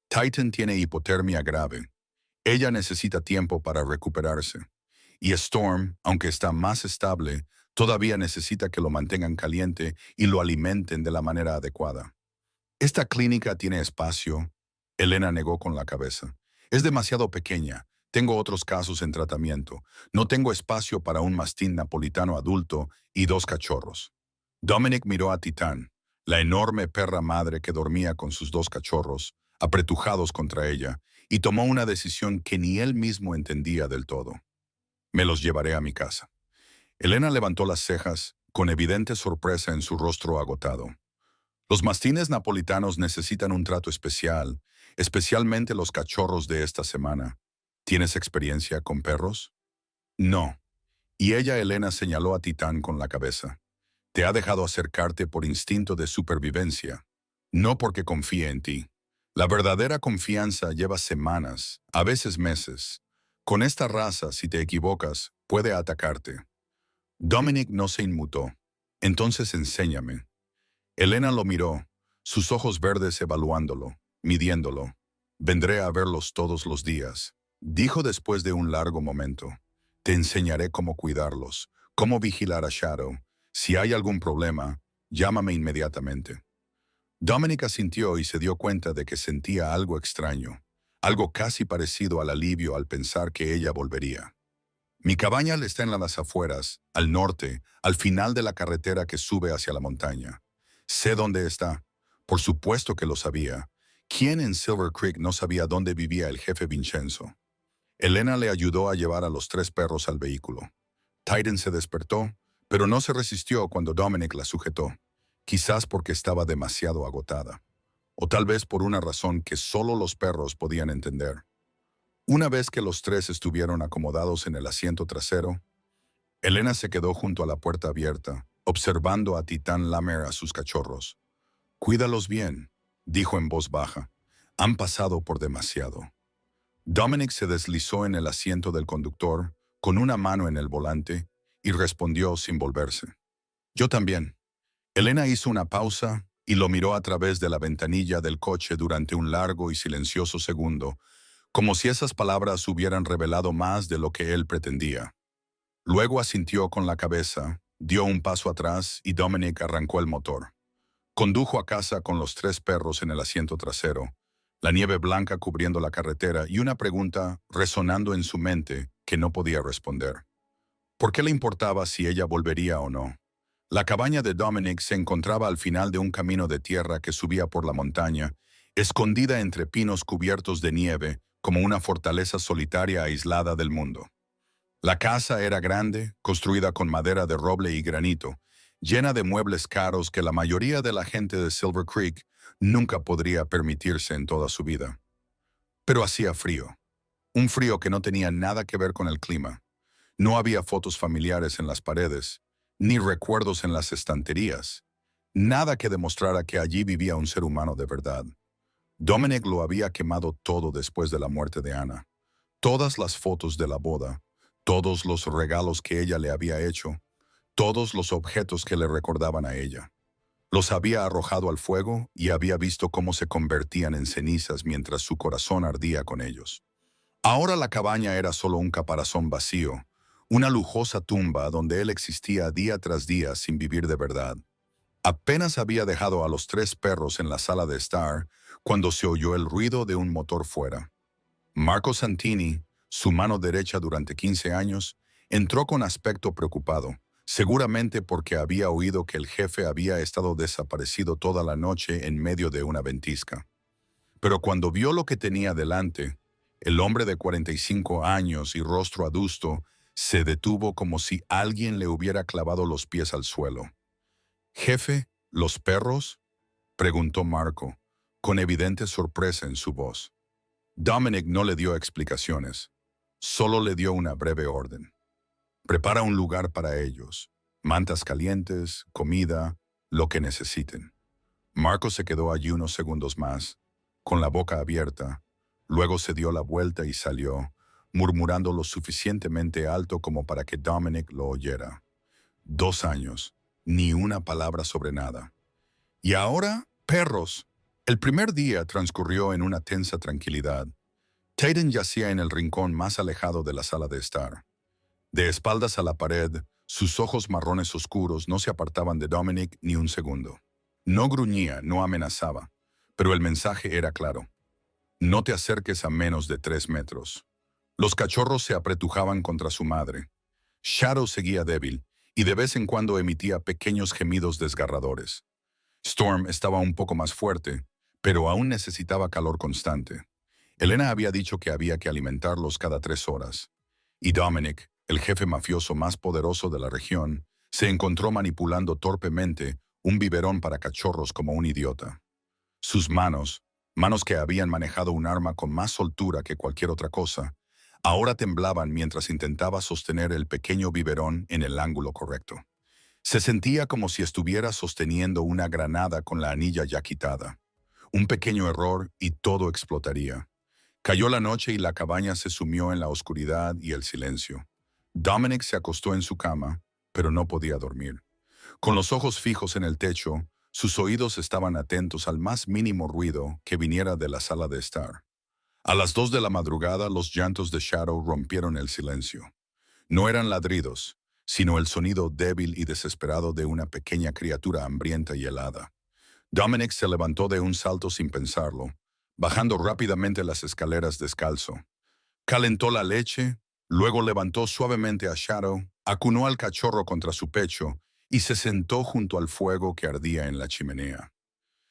Titan tiene hipotermia grave. Ella necesita tiempo para recuperarse. Y Storm, aunque está más estable, todavía necesita que lo mantengan caliente y lo alimenten de la manera adecuada. «¿Esta clínica tiene espacio?», Elena negó con la cabeza. «Es demasiado pequeña. Tengo otros casos en tratamiento. No tengo espacio para un mastín napolitano adulto y 2 cachorros». Dominic miró a Titán, la enorme perra madre que dormía con sus 2 cachorros, apretujados contra ella, y tomó una decisión que ni él mismo entendía del todo. «Me los llevaré a mi casa». Elena levantó las cejas, con evidente sorpresa en su rostro agotado. «Los mastines napolitanos necesitan un trato especial, especialmente los cachorros de esta semana. ¿Tienes experiencia con perros?». «No». Y ella, Elena, señaló a Titán con la cabeza. «Te ha dejado acercarte por instinto de supervivencia, no porque confíe en ti. La verdadera confianza lleva semanas, a veces meses. Con esta raza, si te equivocas, puede atacarte». Dominic no se inmutó. «Entonces enséñame». Elena lo miró, sus ojos verdes evaluándolo, midiéndolo. «Vendré a verlos todos los días», dijo después de un largo momento. «Te enseñaré cómo cuidarlos, cómo vigilar a Shadow. Si hay algún problema, llámame inmediatamente». Dominic asintió y se dio cuenta de que sentía algo extraño, algo casi parecido al alivio al pensar que ella volvería. «Mi cabaña está en las afueras, al norte, al final de la carretera que sube hacia la montaña. Sé dónde está». Por supuesto que lo sabía. ¿Quién en Silver Creek no sabía dónde vivía el jefe Vincenzo? Elena le ayudó a llevar a los 3 perros al vehículo. Titan se despertó, pero no se resistió cuando Dominic la sujetó, quizás porque estaba demasiado agotada, o tal vez por una razón que solo los perros podían entender. Una vez que los 3 estuvieron acomodados en el asiento trasero, Elena se quedó junto a la puerta abierta, observando a Titán lamer a sus cachorros. «Cuídalos bien», dijo en voz baja. «Han pasado por demasiado». Dominic se deslizó en el asiento del conductor, con una mano en el volante, y respondió sin volverse. «Yo también». Elena hizo una pausa y lo miró a través de la ventanilla del coche durante un largo y silencioso segundo, como si esas palabras hubieran revelado más de lo que él pretendía. Luego asintió con la cabeza, dio un paso atrás y Dominic arrancó el motor. Condujo a casa con los 3 perros en el asiento trasero, la nieve blanca cubriendo la carretera y una pregunta resonando en su mente que no podía responder. ¿Por qué le importaba si ella volvería o no? La cabaña de Dominic se encontraba al final de un camino de tierra que subía por la montaña, escondida entre pinos cubiertos de nieve, como una fortaleza solitaria aislada del mundo. La casa era grande, construida con madera de roble y granito, llena de muebles caros que la mayoría de la gente de Silver Creek nunca podría permitirse en toda su vida. Pero hacía frío, un frío que no tenía nada que ver con el clima. No había fotos familiares en las paredes, ni recuerdos en las estanterías. Nada que demostrara que allí vivía un ser humano de verdad. Dominic lo había quemado todo después de la muerte de Anna. Todas las fotos de la boda, todos los regalos que ella le había hecho, todos los objetos que le recordaban a ella. Los había arrojado al fuego y había visto cómo se convertían en cenizas mientras su corazón ardía con ellos. Ahora la cabaña era solo un caparazón vacío, una lujosa tumba donde él existía día tras día sin vivir de verdad. Apenas había dejado a los 3 perros en la sala de estar cuando se oyó el ruido de un motor fuera. Marco Santini, su mano derecha durante 15 años, entró con aspecto preocupado, seguramente porque había oído que el jefe había estado desaparecido toda la noche en medio de una ventisca. Pero cuando vio lo que tenía delante, el hombre de 45 años y rostro adusto se detuvo como si alguien le hubiera clavado los pies al suelo. «Jefe, ¿los perros?», preguntó Marco, con evidente sorpresa en su voz. Dominic no le dio explicaciones, solo le dio una breve orden. «Prepara un lugar para ellos, mantas calientes, comida, lo que necesiten». Marco se quedó allí unos segundos más, con la boca abierta, luego se dio la vuelta y salió, murmurando lo suficientemente alto como para que Dominic lo oyera. 2 años, ni una palabra sobre nada. Y ahora, perros. El primer día transcurrió en una tensa tranquilidad. Tayden yacía en el rincón más alejado de la sala de estar. De espaldas a la pared, sus ojos marrones oscuros no se apartaban de Dominic ni un segundo. No gruñía, no amenazaba, pero el mensaje era claro. No te acerques a menos de 3 metros. Los cachorros se apretujaban contra su madre. Shadow seguía débil y de vez en cuando emitía pequeños gemidos desgarradores. Storm estaba un poco más fuerte, pero aún necesitaba calor constante. Elena había dicho que había que alimentarlos cada 3 horas. Y Dominic, el jefe mafioso más poderoso de la región, se encontró manipulando torpemente un biberón para cachorros como un idiota. Sus manos, manos que habían manejado un arma con más soltura que cualquier otra cosa, ahora temblaban mientras intentaba sostener el pequeño biberón en el ángulo correcto. Se sentía como si estuviera sosteniendo una granada con la anilla ya quitada. Un pequeño error y todo explotaría. Cayó la noche y la cabaña se sumió en la oscuridad y el silencio. Dominic se acostó en su cama, pero no podía dormir. Con los ojos fijos en el techo, sus oídos estaban atentos al más mínimo ruido que viniera de la sala de estar. A las 2 de la madrugada, los llantos de Shadow rompieron el silencio. No eran ladridos, sino el sonido débil y desesperado de una pequeña criatura hambrienta y helada. Dominic se levantó de un salto sin pensarlo, bajando rápidamente las escaleras descalzo. Calentó la leche, luego levantó suavemente a Shadow, acunó al cachorro contra su pecho y se sentó junto al fuego que ardía en la chimenea.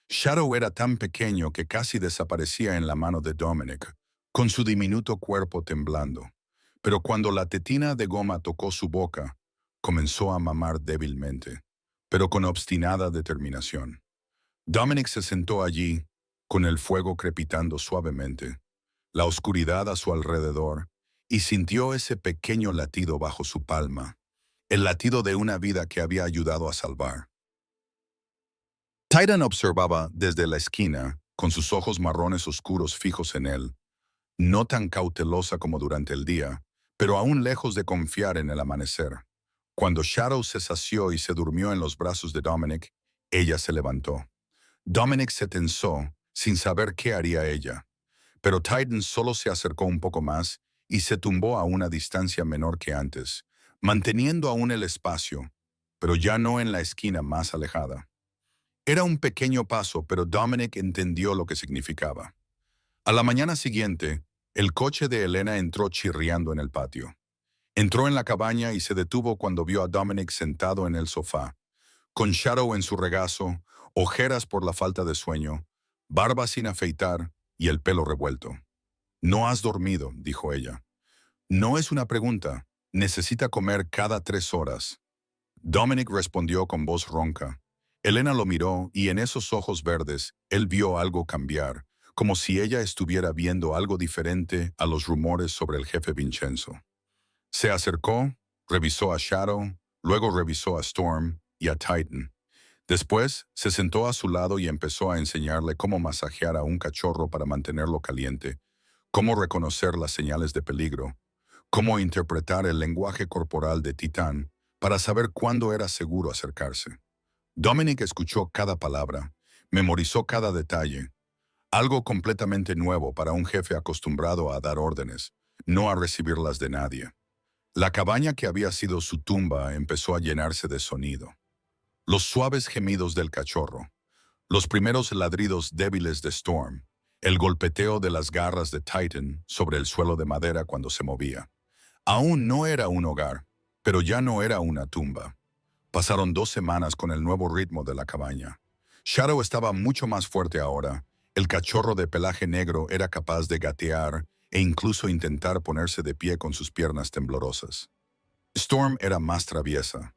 Shadow era tan pequeño que casi desaparecía en la mano de Dominic, con su diminuto cuerpo temblando. Pero cuando la tetina de goma tocó su boca, comenzó a mamar débilmente, pero con obstinada determinación. Dominic se sentó allí, con el fuego crepitando suavemente, la oscuridad a su alrededor, y sintió ese pequeño latido bajo su palma, el latido de una vida que había ayudado a salvar. Titan observaba desde la esquina, con sus ojos marrones oscuros fijos en él, no tan cautelosa como durante el día, pero aún lejos de confiar en el amanecer. Cuando Shadow se sació y se durmió en los brazos de Dominic, ella se levantó. Dominic se tensó, sin saber qué haría ella, pero Titan solo se acercó un poco más y se tumbó a una distancia menor que antes, manteniendo aún el espacio, pero ya no en la esquina más alejada. Era un pequeño paso, pero Dominic entendió lo que significaba. A la mañana siguiente, el coche de Elena entró chirriando en el patio. Entró en la cabaña y se detuvo cuando vio a Dominic sentado en el sofá, con Shadow en su regazo, ojeras por la falta de sueño, barba sin afeitar y el pelo revuelto. «No has dormido», dijo ella. «No es una pregunta. Necesita comer cada 3 horas». Dominic respondió con voz ronca. Elena lo miró y en esos ojos verdes él vio algo cambiar, como si ella estuviera viendo algo diferente a los rumores sobre el jefe Vincenzo. Se acercó, revisó a Shadow, luego revisó a Storm y a Titan. Después se sentó a su lado y empezó a enseñarle cómo masajear a un cachorro para mantenerlo caliente, cómo reconocer las señales de peligro, cómo interpretar el lenguaje corporal de Titán para saber cuándo era seguro acercarse. Dominic escuchó cada palabra, memorizó cada detalle, algo completamente nuevo para un jefe acostumbrado a dar órdenes, no a recibirlas de nadie. La cabaña que había sido su tumba empezó a llenarse de sonido. Los suaves gemidos del cachorro, los primeros ladridos débiles de Storm, el golpeteo de las garras de Titan sobre el suelo de madera cuando se movía. Aún no era un hogar, pero ya no era una tumba. Pasaron 2 semanas con el nuevo ritmo de la cabaña. Shadow estaba mucho más fuerte ahora. El cachorro de pelaje negro era capaz de gatear e incluso intentar ponerse de pie con sus piernas temblorosas. Storm era más traviesa.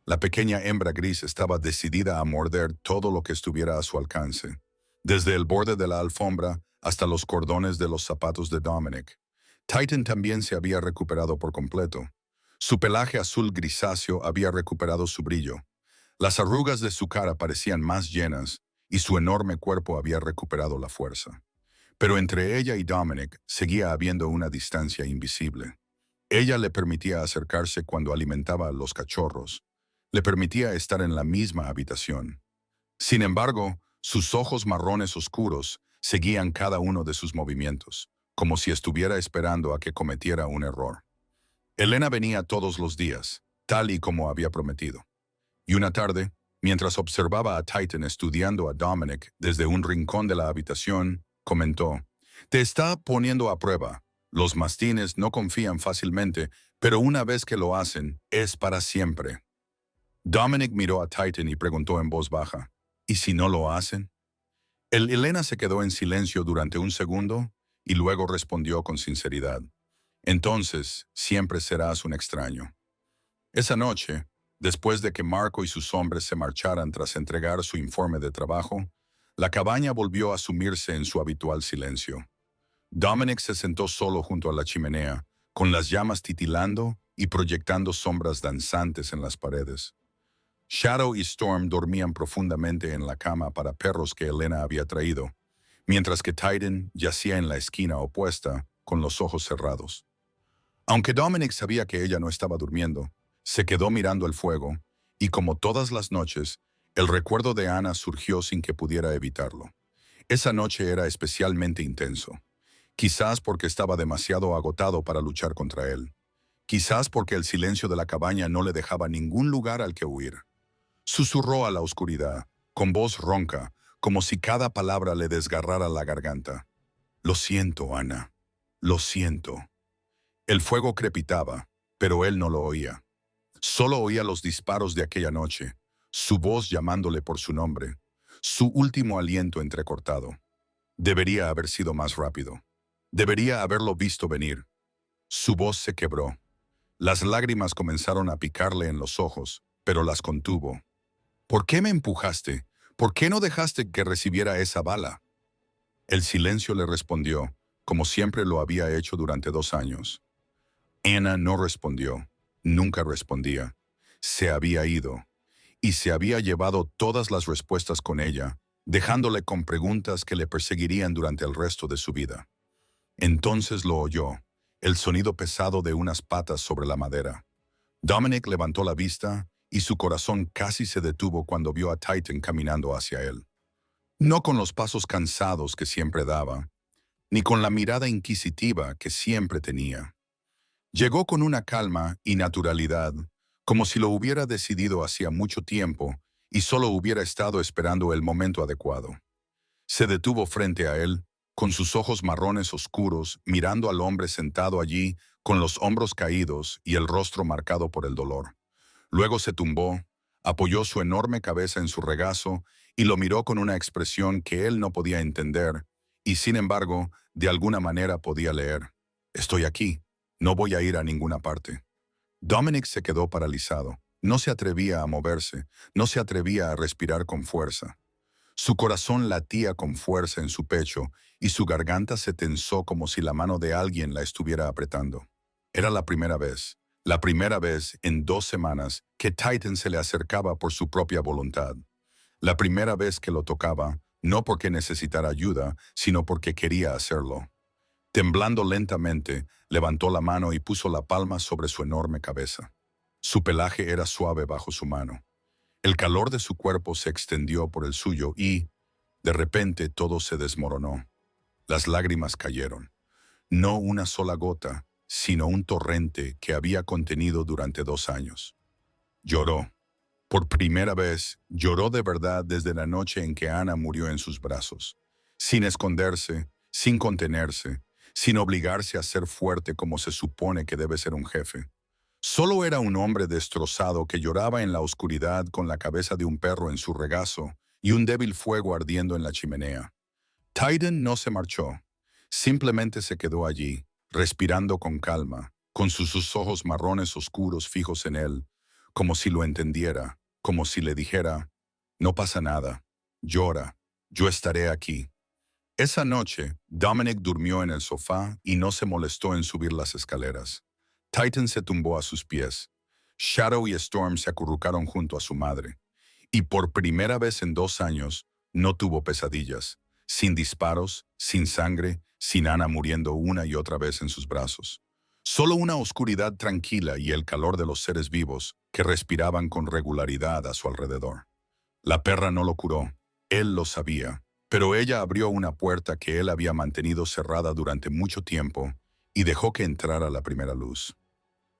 La pequeña hembra gris estaba decidida a morder todo lo que estuviera a su alcance, desde el borde de la alfombra hasta los cordones de los zapatos de Dominic. Titan también se había recuperado por completo. Su pelaje azul grisáceo había recuperado su brillo. Las arrugas de su cara parecían más llenas y su enorme cuerpo había recuperado la fuerza. Pero entre ella y Dominic seguía habiendo una distancia invisible. Ella le permitía acercarse cuando alimentaba a los cachorros. Le permitía estar en la misma habitación. Sin embargo, sus ojos marrones oscuros seguían cada uno de sus movimientos, como si estuviera esperando a que cometiera un error. Elena venía todos los días, tal y como había prometido. Y una tarde, mientras observaba a Titan estudiando a Dominic desde un rincón de la habitación, comentó: «Te está poniendo a prueba. Los mastines no confían fácilmente, pero una vez que lo hacen, es para siempre». Dominic miró a Titan y preguntó en voz baja: «¿Y si no lo hacen?». Elena se quedó en silencio durante un segundo y luego respondió con sinceridad: «Entonces, siempre serás un extraño». Esa noche, después de que Marco y sus hombres se marcharan tras entregar su informe de trabajo, la cabaña volvió a sumirse en su habitual silencio. Dominic se sentó solo junto a la chimenea, con las llamas titilando y proyectando sombras danzantes en las paredes. Shadow y Storm dormían profundamente en la cama para perros que Elena había traído, mientras que Titan yacía en la esquina opuesta, con los ojos cerrados. Aunque Dominic sabía que ella no estaba durmiendo, se quedó mirando el fuego, y como todas las noches, el recuerdo de Ana surgió sin que pudiera evitarlo. Esa noche era especialmente intenso. Quizás porque estaba demasiado agotado para luchar contra él. Quizás porque el silencio de la cabaña no le dejaba ningún lugar al que huir. Susurró a la oscuridad, con voz ronca, como si cada palabra le desgarrara la garganta: «Lo siento, Ana. Lo siento». El fuego crepitaba, pero él no lo oía. Solo oía los disparos de aquella noche, su voz llamándole por su nombre, su último aliento entrecortado. Debería haber sido más rápido. Debería haberlo visto venir. Su voz se quebró. Las lágrimas comenzaron a picarle en los ojos, pero las contuvo. «¿Por qué me empujaste? ¿Por qué no dejaste que recibiera esa bala?». El silencio le respondió, como siempre lo había hecho durante 2 años. Ana no respondió, nunca respondía. Se había ido, y se había llevado todas las respuestas con ella, dejándole con preguntas que le perseguirían durante el resto de su vida. Entonces lo oyó, el sonido pesado de unas patas sobre la madera. Dominic levantó la vista y su corazón casi se detuvo cuando vio a Titan caminando hacia él. No con los pasos cansados que siempre daba, ni con la mirada inquisitiva que siempre tenía. Llegó con una calma y naturalidad, como si lo hubiera decidido hacía mucho tiempo y solo hubiera estado esperando el momento adecuado. Se detuvo frente a él, con sus ojos marrones oscuros, mirando al hombre sentado allí, con los hombros caídos y el rostro marcado por el dolor. Luego se tumbó, Apoyó su enorme cabeza en su regazo y lo miró con una expresión que él no podía entender, y sin embargo, de alguna manera podía leer. Estoy aquí. No voy a ir a ninguna parte. Dominic se quedó paralizado. No se atrevía a moverse, no se atrevía a respirar con fuerza. Su corazón latía con fuerza en su pecho y su garganta se tensó como si la mano de alguien la estuviera apretando. Era la primera vez en 2 semanas que Titan se le acercaba por su propia voluntad. La primera vez que lo tocaba, no porque necesitara ayuda, sino porque quería hacerlo. Temblando lentamente, levantó la mano y puso la palma sobre su enorme cabeza. Su pelaje era suave bajo su mano. El calor de su cuerpo se extendió por el suyo y, de repente, todo se desmoronó. Las lágrimas cayeron. No una sola gota, sino un torrente que había contenido durante 2 años. Lloró. Por primera vez, lloró de verdad desde la noche en que Ana murió en sus brazos. Sin esconderse, sin contenerse, sin obligarse a ser fuerte como se supone que debe ser un jefe. Solo era un hombre destrozado que lloraba en la oscuridad con la cabeza de un perro en su regazo y un débil fuego ardiendo en la chimenea. Titan no se marchó. Simplemente se quedó allí, respirando con calma, con sus ojos marrones oscuros fijos en él, como si lo entendiera, como si le dijera, no pasa nada, llora, yo estaré aquí. Esa noche, Dominic durmió en el sofá y no se molestó en subir las escaleras. Titan se tumbó a sus pies. Shadow y Storm se acurrucaron junto a su madre. Y por primera vez en 2 años, no tuvo pesadillas, sin disparos, sin sangre, sin Ana muriendo una y otra vez en sus brazos. Solo una oscuridad tranquila y el calor de los seres vivos que respiraban con regularidad a su alrededor. La perra no lo curó, él lo sabía, pero ella abrió una puerta que él había mantenido cerrada durante mucho tiempo y dejó que entrara la primera luz.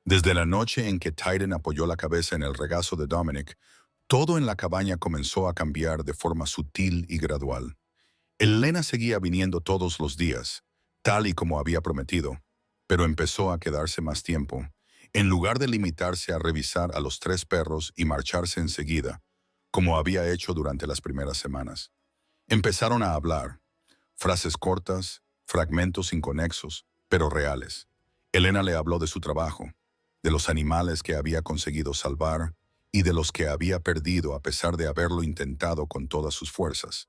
Desde la noche en que Titan apoyó la cabeza en el regazo de Dominic, todo en la cabaña comenzó a cambiar de forma sutil y gradual. Elena seguía viniendo todos los días, tal y como había prometido, pero empezó a quedarse más tiempo. En lugar de limitarse a revisar a los 3 perros y marcharse enseguida, como había hecho durante las primeras semanas. Empezaron a hablar, frases cortas, fragmentos inconexos, pero reales. Elena le habló de su trabajo, de los animales que había conseguido salvar y de los que había perdido a pesar de haberlo intentado con todas sus fuerzas.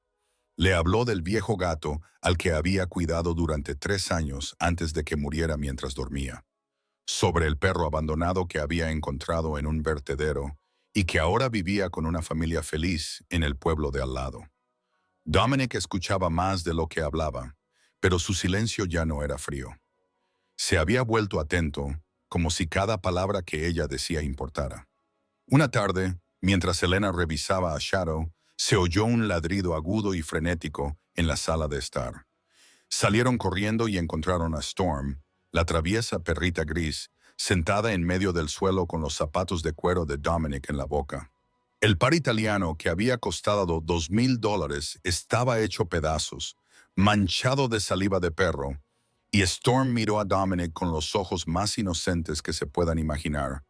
Le habló del viejo gato al que había cuidado durante 3 años antes de que muriera mientras dormía, sobre el perro abandonado que había encontrado en un vertedero y que ahora vivía con una familia feliz en el pueblo de al lado. Dominic escuchaba más de lo que hablaba, pero su silencio ya no era frío. Se había vuelto atento, como si cada palabra que ella decía importara. Una tarde, mientras Elena revisaba a Shadow, se oyó un ladrido agudo y frenético en la sala de estar. Salieron corriendo y encontraron a Storm, la traviesa perrita gris, sentada en medio del suelo con los zapatos de cuero de Dominic en la boca. El par italiano, que había costado $2,000, estaba hecho pedazos, manchado de saliva de perro, y Storm miró a Dominic con los ojos más inocentes que se puedan imaginar,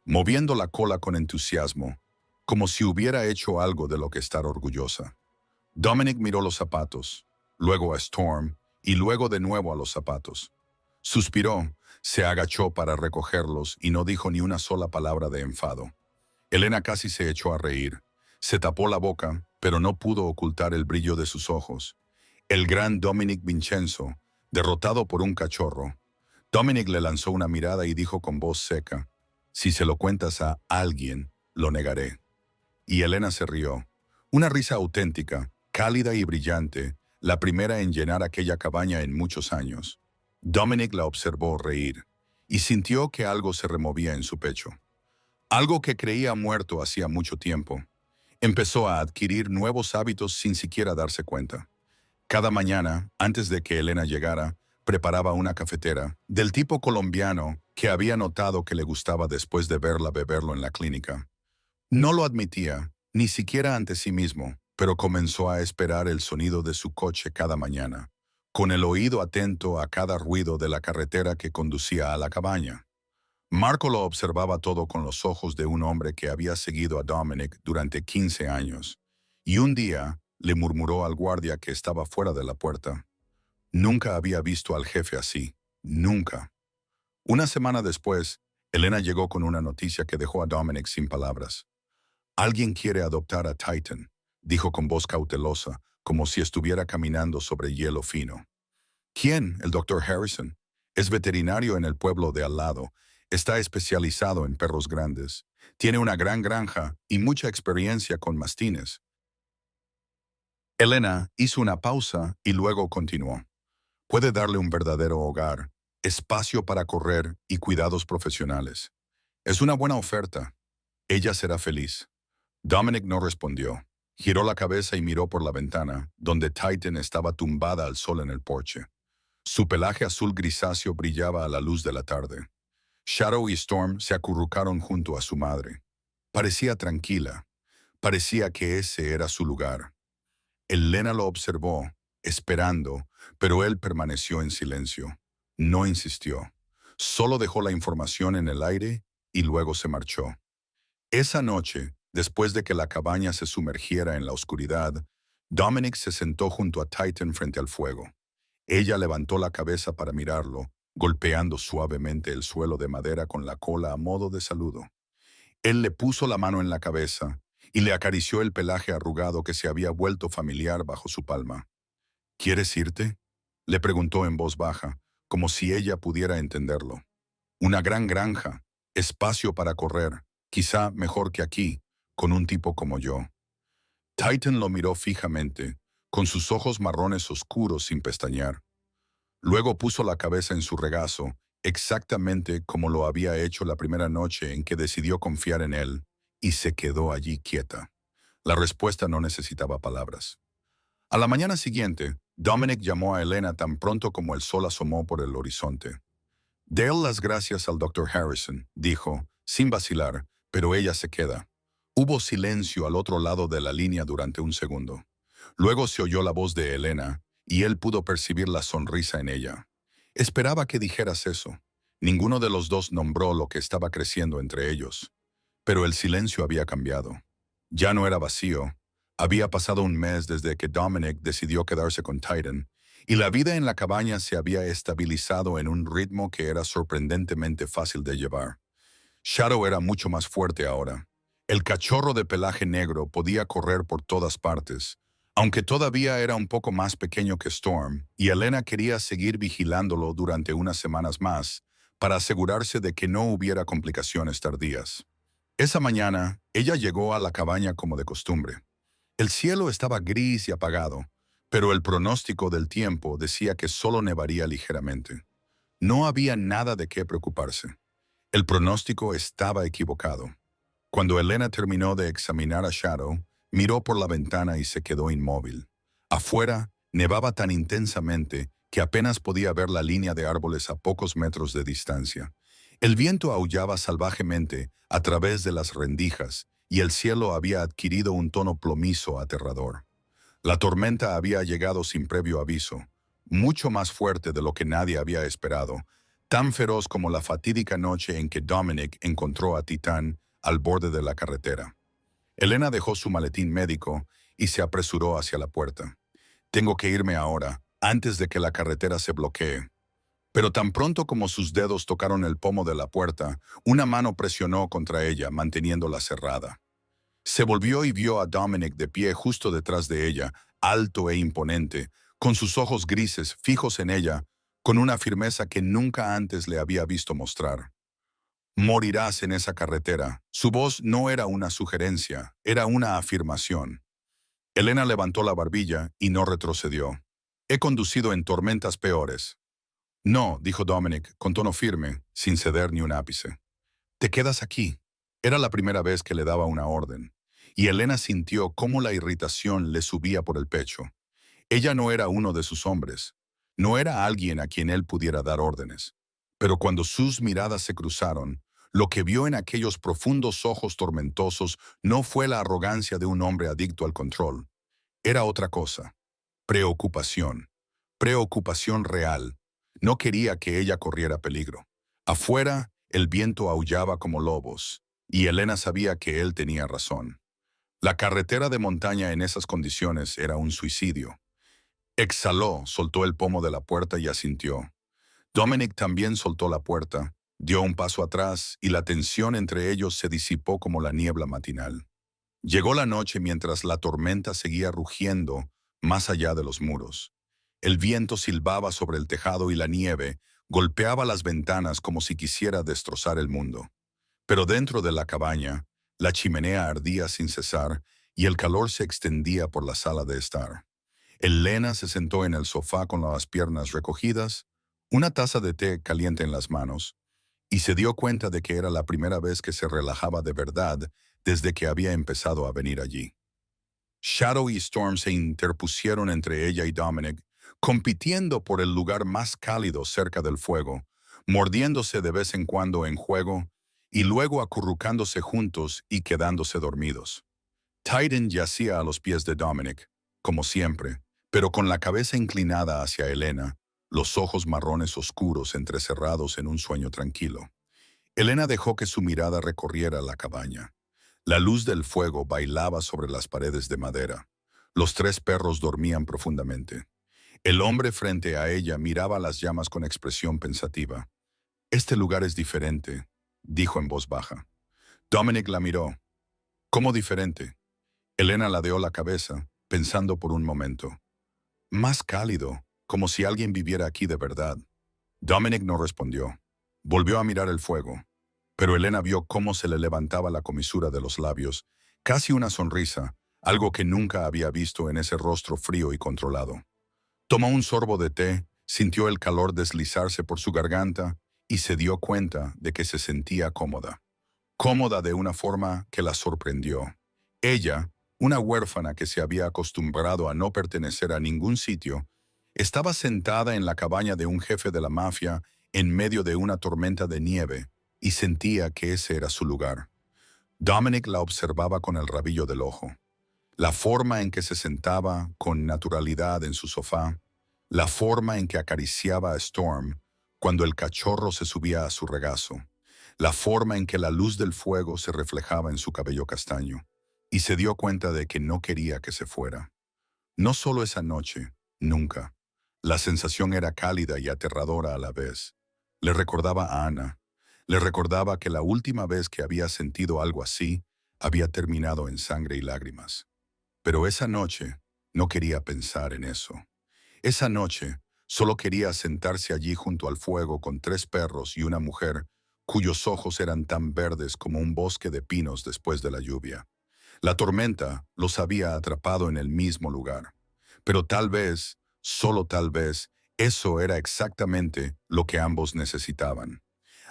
moviendo la cola con entusiasmo, como si hubiera hecho algo de lo que estar orgullosa. Dominic miró los zapatos, luego a Storm y luego de nuevo a los zapatos. Suspiró, se agachó para recogerlos y no dijo ni una sola palabra de enfado. Elena casi se echó a reír. Se tapó la boca, pero no pudo ocultar el brillo de sus ojos. El gran Dominic Vincenzo, derrotado por un cachorro. Dominic le lanzó una mirada y dijo con voz seca, «Si se lo cuentas a alguien, lo negaré». Y Elena se rió. Una risa auténtica, cálida y brillante, la primera en llenar aquella cabaña en muchos años. Dominic la observó reír y sintió que algo se removía en su pecho. Algo que creía muerto hacía mucho tiempo. Empezó a adquirir nuevos hábitos sin siquiera darse cuenta. Cada mañana, antes de que Elena llegara, preparaba una cafetera, del tipo colombiano que había notado que le gustaba después de verla beberlo en la clínica. No lo admitía, ni siquiera ante sí mismo, pero comenzó a esperar el sonido de su coche cada mañana, con el oído atento a cada ruido de la carretera que conducía a la cabaña. Marco lo observaba todo con los ojos de un hombre que había seguido a Dominic durante 15 años, y un día le murmuró al guardia que estaba fuera de la puerta. Nunca había visto al jefe así, nunca. Una semana después, Elena llegó con una noticia que dejó a Dominic sin palabras. Alguien quiere adoptar a Titan, dijo con voz cautelosa, como si estuviera caminando sobre hielo fino. ¿Quién? El doctor Harrison. Es veterinario en el pueblo de al lado. Está especializado en perros grandes. Tiene una gran granja y mucha experiencia con mastines. Elena hizo una pausa y luego continuó. Puede darle un verdadero hogar, espacio para correr y cuidados profesionales. Es una buena oferta. Ella será feliz. Dominic no respondió. Giró la cabeza y miró por la ventana, donde Titan estaba tumbada al sol en el porche. Su pelaje azul grisáceo brillaba a la luz de la tarde. Shadow y Storm se acurrucaron junto a su madre. Parecía tranquila. Parecía que ese era su lugar. Elena lo observó, esperando, pero él permaneció en silencio. No insistió. Solo dejó la información en el aire y luego se marchó. Esa noche, después de que la cabaña se sumergiera en la oscuridad, Dominic se sentó junto a Titan frente al fuego. Ella levantó la cabeza para mirarlo, golpeando suavemente el suelo de madera con la cola a modo de saludo. Él le puso la mano en la cabeza y le acarició el pelaje arrugado que se había vuelto familiar bajo su palma. ¿Quieres irte? Le preguntó en voz baja, como si ella pudiera entenderlo. Una gran granja, espacio para correr, quizá mejor que aquí, con un tipo como yo. Titan lo miró fijamente, con sus ojos marrones oscuros sin pestañear. Luego puso la cabeza en su regazo, exactamente como lo había hecho la primera noche en que decidió confiar en él, y se quedó allí quieta. La respuesta no necesitaba palabras. A la mañana siguiente, Dominic llamó a Elena tan pronto como el sol asomó por el horizonte. «Dale las gracias al doctor Harrison», dijo, sin vacilar, pero ella se queda. Hubo silencio al otro lado de la línea durante un segundo. Luego se oyó la voz de Elena, y él pudo percibir la sonrisa en ella. Esperaba que dijeras eso. Ninguno de los dos nombró lo que estaba creciendo entre ellos. Pero el silencio había cambiado. Ya no era vacío. Había pasado un mes desde que Dominic decidió quedarse con Titan, y la vida en la cabaña se había estabilizado en un ritmo que era sorprendentemente fácil de llevar. Shadow era mucho más fuerte ahora. El cachorro de pelaje negro podía correr por todas partes, aunque todavía era un poco más pequeño que Storm, y Elena quería seguir vigilándolo durante unas semanas más para asegurarse de que no hubiera complicaciones tardías. Esa mañana, ella llegó a la cabaña como de costumbre. El cielo estaba gris y apagado, pero el pronóstico del tiempo decía que solo nevaría ligeramente. No había nada de qué preocuparse. El pronóstico estaba equivocado. Cuando Elena terminó de examinar a Shadow, miró por la ventana y se quedó inmóvil. Afuera, nevaba tan intensamente que apenas podía ver la línea de árboles a pocos metros de distancia. El viento aullaba salvajemente a través de las rendijas y el cielo había adquirido un tono plomizo aterrador. La tormenta había llegado sin previo aviso, mucho más fuerte de lo que nadie había esperado, tan feroz como la fatídica noche en que Dominic encontró a Titán al borde de la carretera. Elena dejó su maletín médico y se apresuró hacia la puerta. «Tengo que irme ahora, antes de que la carretera se bloquee». Pero tan pronto como sus dedos tocaron el pomo de la puerta, una mano presionó contra ella, manteniéndola cerrada. Se volvió y vio a Dominic de pie justo detrás de ella, alto e imponente, con sus ojos grises fijos en ella, con una firmeza que nunca antes le había visto mostrar. «Morirás en esa carretera». Su voz no era una sugerencia, era una afirmación. Elena levantó la barbilla y no retrocedió. «He conducido en tormentas peores». «No», dijo Dominic, con tono firme, sin ceder ni un ápice. «Te quedas aquí». Era la primera vez que le daba una orden, y Elena sintió cómo la irritación le subía por el pecho. Ella no era uno de sus hombres, no era alguien a quien él pudiera dar órdenes. Pero cuando sus miradas se cruzaron, lo que vio en aquellos profundos ojos tormentosos no fue la arrogancia de un hombre adicto al control. Era otra cosa. Preocupación. Preocupación real. No quería que ella corriera peligro. Afuera, el viento aullaba como lobos, y Elena sabía que él tenía razón. La carretera de montaña en esas condiciones era un suicidio. Exhaló, soltó el pomo de la puerta y asintió. Dominic también soltó la puerta, dio un paso atrás y la tensión entre ellos se disipó como la niebla matinal. Llegó la noche mientras la tormenta seguía rugiendo más allá de los muros. El viento silbaba sobre el tejado y la nieve golpeaba las ventanas como si quisiera destrozar el mundo. Pero dentro de la cabaña, la chimenea ardía sin cesar y el calor se extendía por la sala de estar. Elena se sentó en el sofá con las piernas recogidas, una taza de té caliente en las manos, y se dio cuenta de que era la primera vez que se relajaba de verdad desde que había empezado a venir allí. Shadow y Storm se interpusieron entre ella y Dominic, compitiendo por el lugar más cálido cerca del fuego, mordiéndose de vez en cuando en juego, y luego acurrucándose juntos y quedándose dormidos. Titan yacía a los pies de Dominic, como siempre, pero con la cabeza inclinada hacia Elena, los ojos marrones oscuros entrecerrados en un sueño tranquilo. Elena dejó que su mirada recorriera la cabaña. La luz del fuego bailaba sobre las paredes de madera. Los tres perros dormían profundamente. El hombre frente a ella miraba las llamas con expresión pensativa. «Este lugar es diferente», dijo en voz baja. Dominic la miró. «¿Cómo diferente?» Elena ladeó la cabeza, pensando por un momento. «Más cálido, como si alguien viviera aquí de verdad». Dominic no respondió. Volvió a mirar el fuego. Pero Elena vio cómo se le levantaba la comisura de los labios, casi una sonrisa, algo que nunca había visto en ese rostro frío y controlado. Tomó un sorbo de té, sintió el calor deslizarse por su garganta y se dio cuenta de que se sentía cómoda. Cómoda de una forma que la sorprendió. Ella, una huérfana que se había acostumbrado a no pertenecer a ningún sitio, estaba sentada en la cabaña de un jefe de la mafia en medio de una tormenta de nieve y sentía que ese era su lugar. Dominic la observaba con el rabillo del ojo. La forma en que se sentaba con naturalidad en su sofá, la forma en que acariciaba a Storm cuando el cachorro se subía a su regazo, la forma en que la luz del fuego se reflejaba en su cabello castaño, y se dio cuenta de que no quería que se fuera. No solo esa noche, nunca. La sensación era cálida y aterradora a la vez. Le recordaba a Ana. Le recordaba que la última vez que había sentido algo así había terminado en sangre y lágrimas. Pero esa noche no quería pensar en eso. Esa noche solo quería sentarse allí junto al fuego con tres perros y una mujer cuyos ojos eran tan verdes como un bosque de pinos después de la lluvia. La tormenta los había atrapado en el mismo lugar. Pero tal vez, solo tal vez, eso era exactamente lo que ambos necesitaban.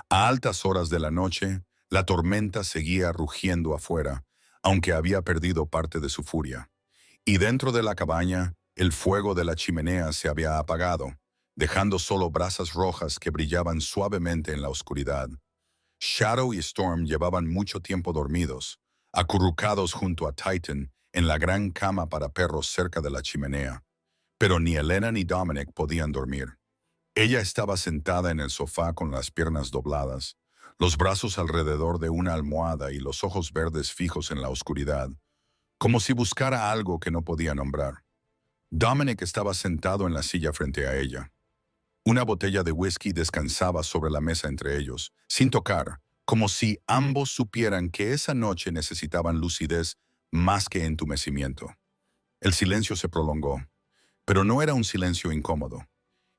A altas horas de la noche, la tormenta seguía rugiendo afuera, aunque había perdido parte de su furia. Y dentro de la cabaña, el fuego de la chimenea se había apagado, dejando solo brasas rojas que brillaban suavemente en la oscuridad. Shadow y Storm llevaban mucho tiempo dormidos, acurrucados junto a Titan en la gran cama para perros cerca de la chimenea. Pero ni Elena ni Dominic podían dormir. Ella estaba sentada en el sofá con las piernas dobladas, los brazos alrededor de una almohada y los ojos verdes fijos en la oscuridad, como si buscara algo que no podía nombrar. Dominic estaba sentado en la silla frente a ella. Una botella de whisky descansaba sobre la mesa entre ellos, sin tocar, como si ambos supieran que esa noche necesitaban lucidez más que entumecimiento. El silencio se prolongó, pero no era un silencio incómodo.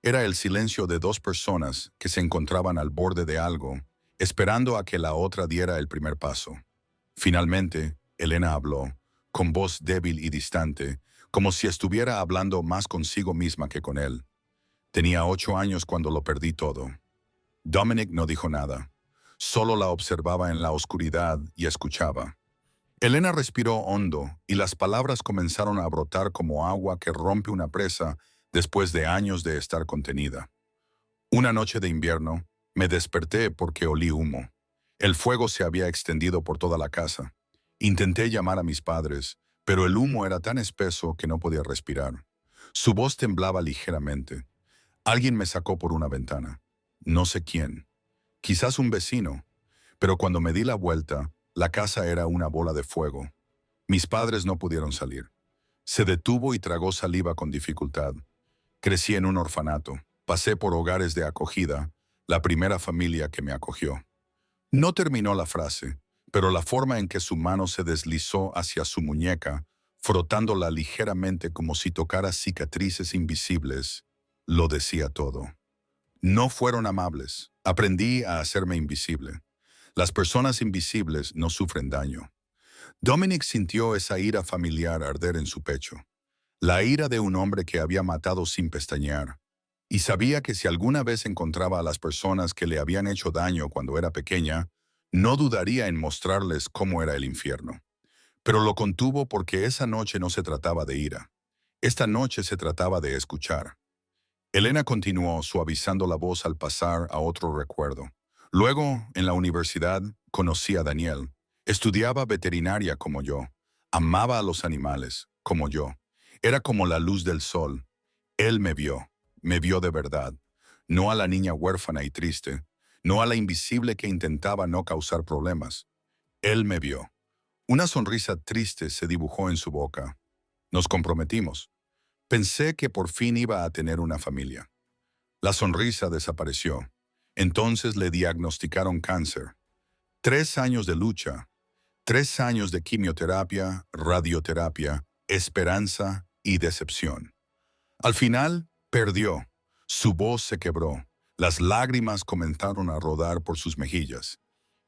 Era el silencio de dos personas que se encontraban al borde de algo, esperando a que la otra diera el primer paso. Finalmente, Elena habló, con voz débil y distante, como si estuviera hablando más consigo misma que con él. Tenía 8 años cuando lo perdí todo. Dominic no dijo nada. Solo la observaba en la oscuridad y escuchaba. Elena respiró hondo y las palabras comenzaron a brotar como agua que rompe una presa después de años de estar contenida. Una noche de invierno, me desperté porque olí humo. El fuego se había extendido por toda la casa. Intenté llamar a mis padres, pero el humo era tan espeso que no podía respirar. Su voz temblaba ligeramente. Alguien me sacó por una ventana. No sé quién. quizás un vecino, pero cuando me di la vuelta, la casa era una bola de fuego. Mis padres no pudieron salir. Se detuvo y tragó saliva con dificultad. Crecí en un orfanato. Pasé por hogares de acogida, la primera familia que me acogió. No terminó la frase, pero la forma en que su mano se deslizó hacia su muñeca, frotándola ligeramente como si tocara cicatrices invisibles, lo decía todo. No fueron amables. Aprendí a hacerme invisible. Las personas invisibles no sufren daño. Dominic sintió esa ira familiar arder en su pecho. La ira de un hombre que había matado sin pestañear. Y sabía que si alguna vez encontraba a las personas que le habían hecho daño cuando era pequeña, no dudaría en mostrarles cómo era el infierno. Pero lo contuvo porque esa noche no se trataba de ira. Esta noche se trataba de escuchar. Elena continuó suavizando la voz al pasar a otro recuerdo. Luego, en la universidad, conocí a Daniel. Estudiaba veterinaria como yo. Amaba a los animales, como yo. Era como la luz del sol. Él me vio de verdad. No a la niña huérfana y triste, no a la invisible que intentaba no causar problemas. Él me vio. Una sonrisa triste se dibujó en su boca. Nos comprometimos. Pensé que por fin iba a tener una familia. La sonrisa desapareció. Entonces le diagnosticaron cáncer. 3 años de lucha, 3 años de quimioterapia, radioterapia, esperanza y decepción. Al final, perdió. Su voz se quebró. Las lágrimas comenzaron a rodar por sus mejillas.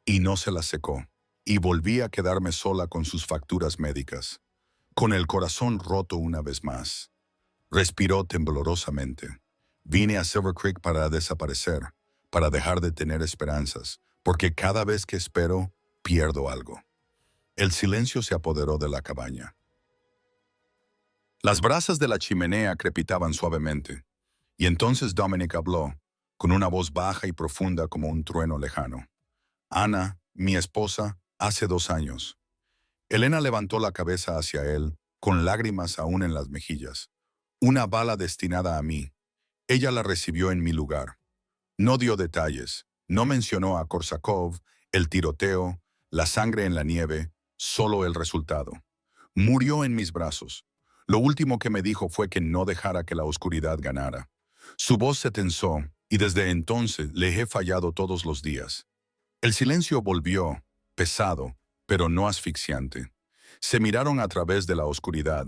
Y no se las secó. Y volví a quedarme sola con sus facturas médicas. Con el corazón roto una vez más. Respiró temblorosamente. Vine a Silver Creek para desaparecer, para dejar de tener esperanzas, porque cada vez que espero, pierdo algo. El silencio se apoderó de la cabaña. Las brasas de la chimenea crepitaban suavemente, y entonces Dominic habló, con una voz baja y profunda como un trueno lejano. Ana, mi esposa, hace 2 años. Elena levantó la cabeza hacia él, con lágrimas aún en las mejillas. Una bala destinada a mí. Ella la recibió en mi lugar. No dio detalles, no mencionó a Korsakov, el tiroteo, la sangre en la nieve, solo el resultado. Murió en mis brazos. Lo último que me dijo fue que no dejara que la oscuridad ganara. Su voz se tensó, y desde entonces le he fallado todos los días. El silencio volvió, pesado, pero no asfixiante. Se miraron a través de la oscuridad.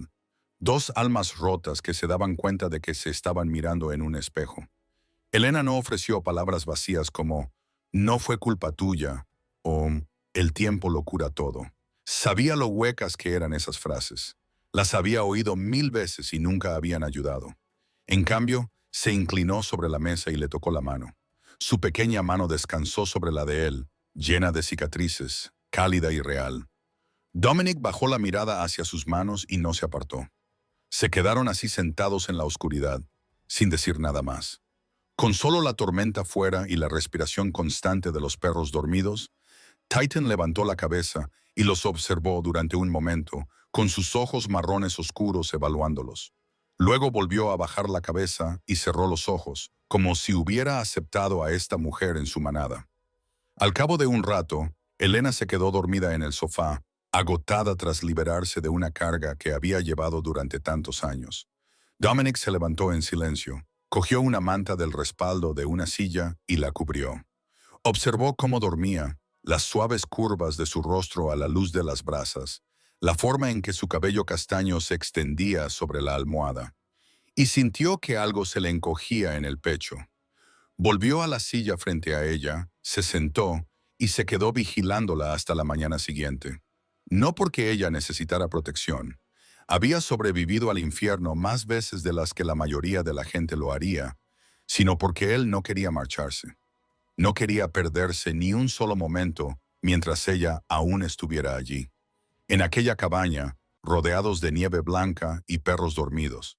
2 almas rotas que se daban cuenta de que se estaban mirando en un espejo. Elena no ofreció palabras vacías como «no fue culpa tuya» o «el tiempo lo cura todo». Sabía lo huecas que eran esas frases. Las había oído 1000 veces y nunca habían ayudado. En cambio, se inclinó sobre la mesa y le tocó la mano. Su pequeña mano descansó sobre la de él, llena de cicatrices, cálida y real. Dominic bajó la mirada hacia sus manos y no se apartó. Se quedaron así sentados en la oscuridad, sin decir nada más. Con solo la tormenta fuera y la respiración constante de los perros dormidos, Titan levantó la cabeza y los observó durante un momento, con sus ojos marrones oscuros evaluándolos. Luego volvió a bajar la cabeza y cerró los ojos, como si hubiera aceptado a esta mujer en su manada. Al cabo de un rato, Elena se quedó dormida en el sofá, agotada tras liberarse de una carga que había llevado durante tantos años. Dominic se levantó en silencio, cogió una manta del respaldo de una silla y la cubrió. Observó cómo dormía, las suaves curvas de su rostro a la luz de las brasas, la forma en que su cabello castaño se extendía sobre la almohada, y sintió que algo se le encogía en el pecho. Volvió a la silla frente a ella, se sentó y se quedó vigilándola hasta la mañana siguiente. No porque ella necesitara protección. Había sobrevivido al infierno más veces de las que la mayoría de la gente lo haría, sino porque él no quería marcharse. No quería perderse ni un solo momento mientras ella aún estuviera allí. En aquella cabaña, rodeados de nieve blanca y perros dormidos.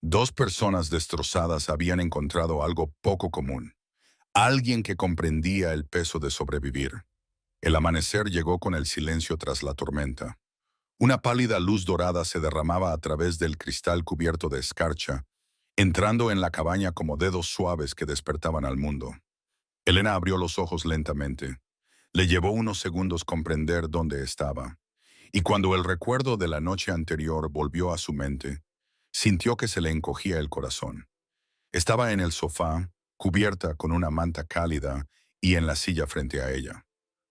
2 personas destrozadas habían encontrado algo poco común. Alguien que comprendía el peso de sobrevivir. El amanecer llegó con el silencio tras la tormenta. Una pálida luz dorada se derramaba a través del cristal cubierto de escarcha, entrando en la cabaña como dedos suaves que despertaban al mundo. Elena abrió los ojos lentamente. Le llevó unos segundos comprender dónde estaba. Y cuando el recuerdo de la noche anterior volvió a su mente, sintió que se le encogía el corazón. Estaba en el sofá, cubierta con una manta cálida, y en la silla frente a ella.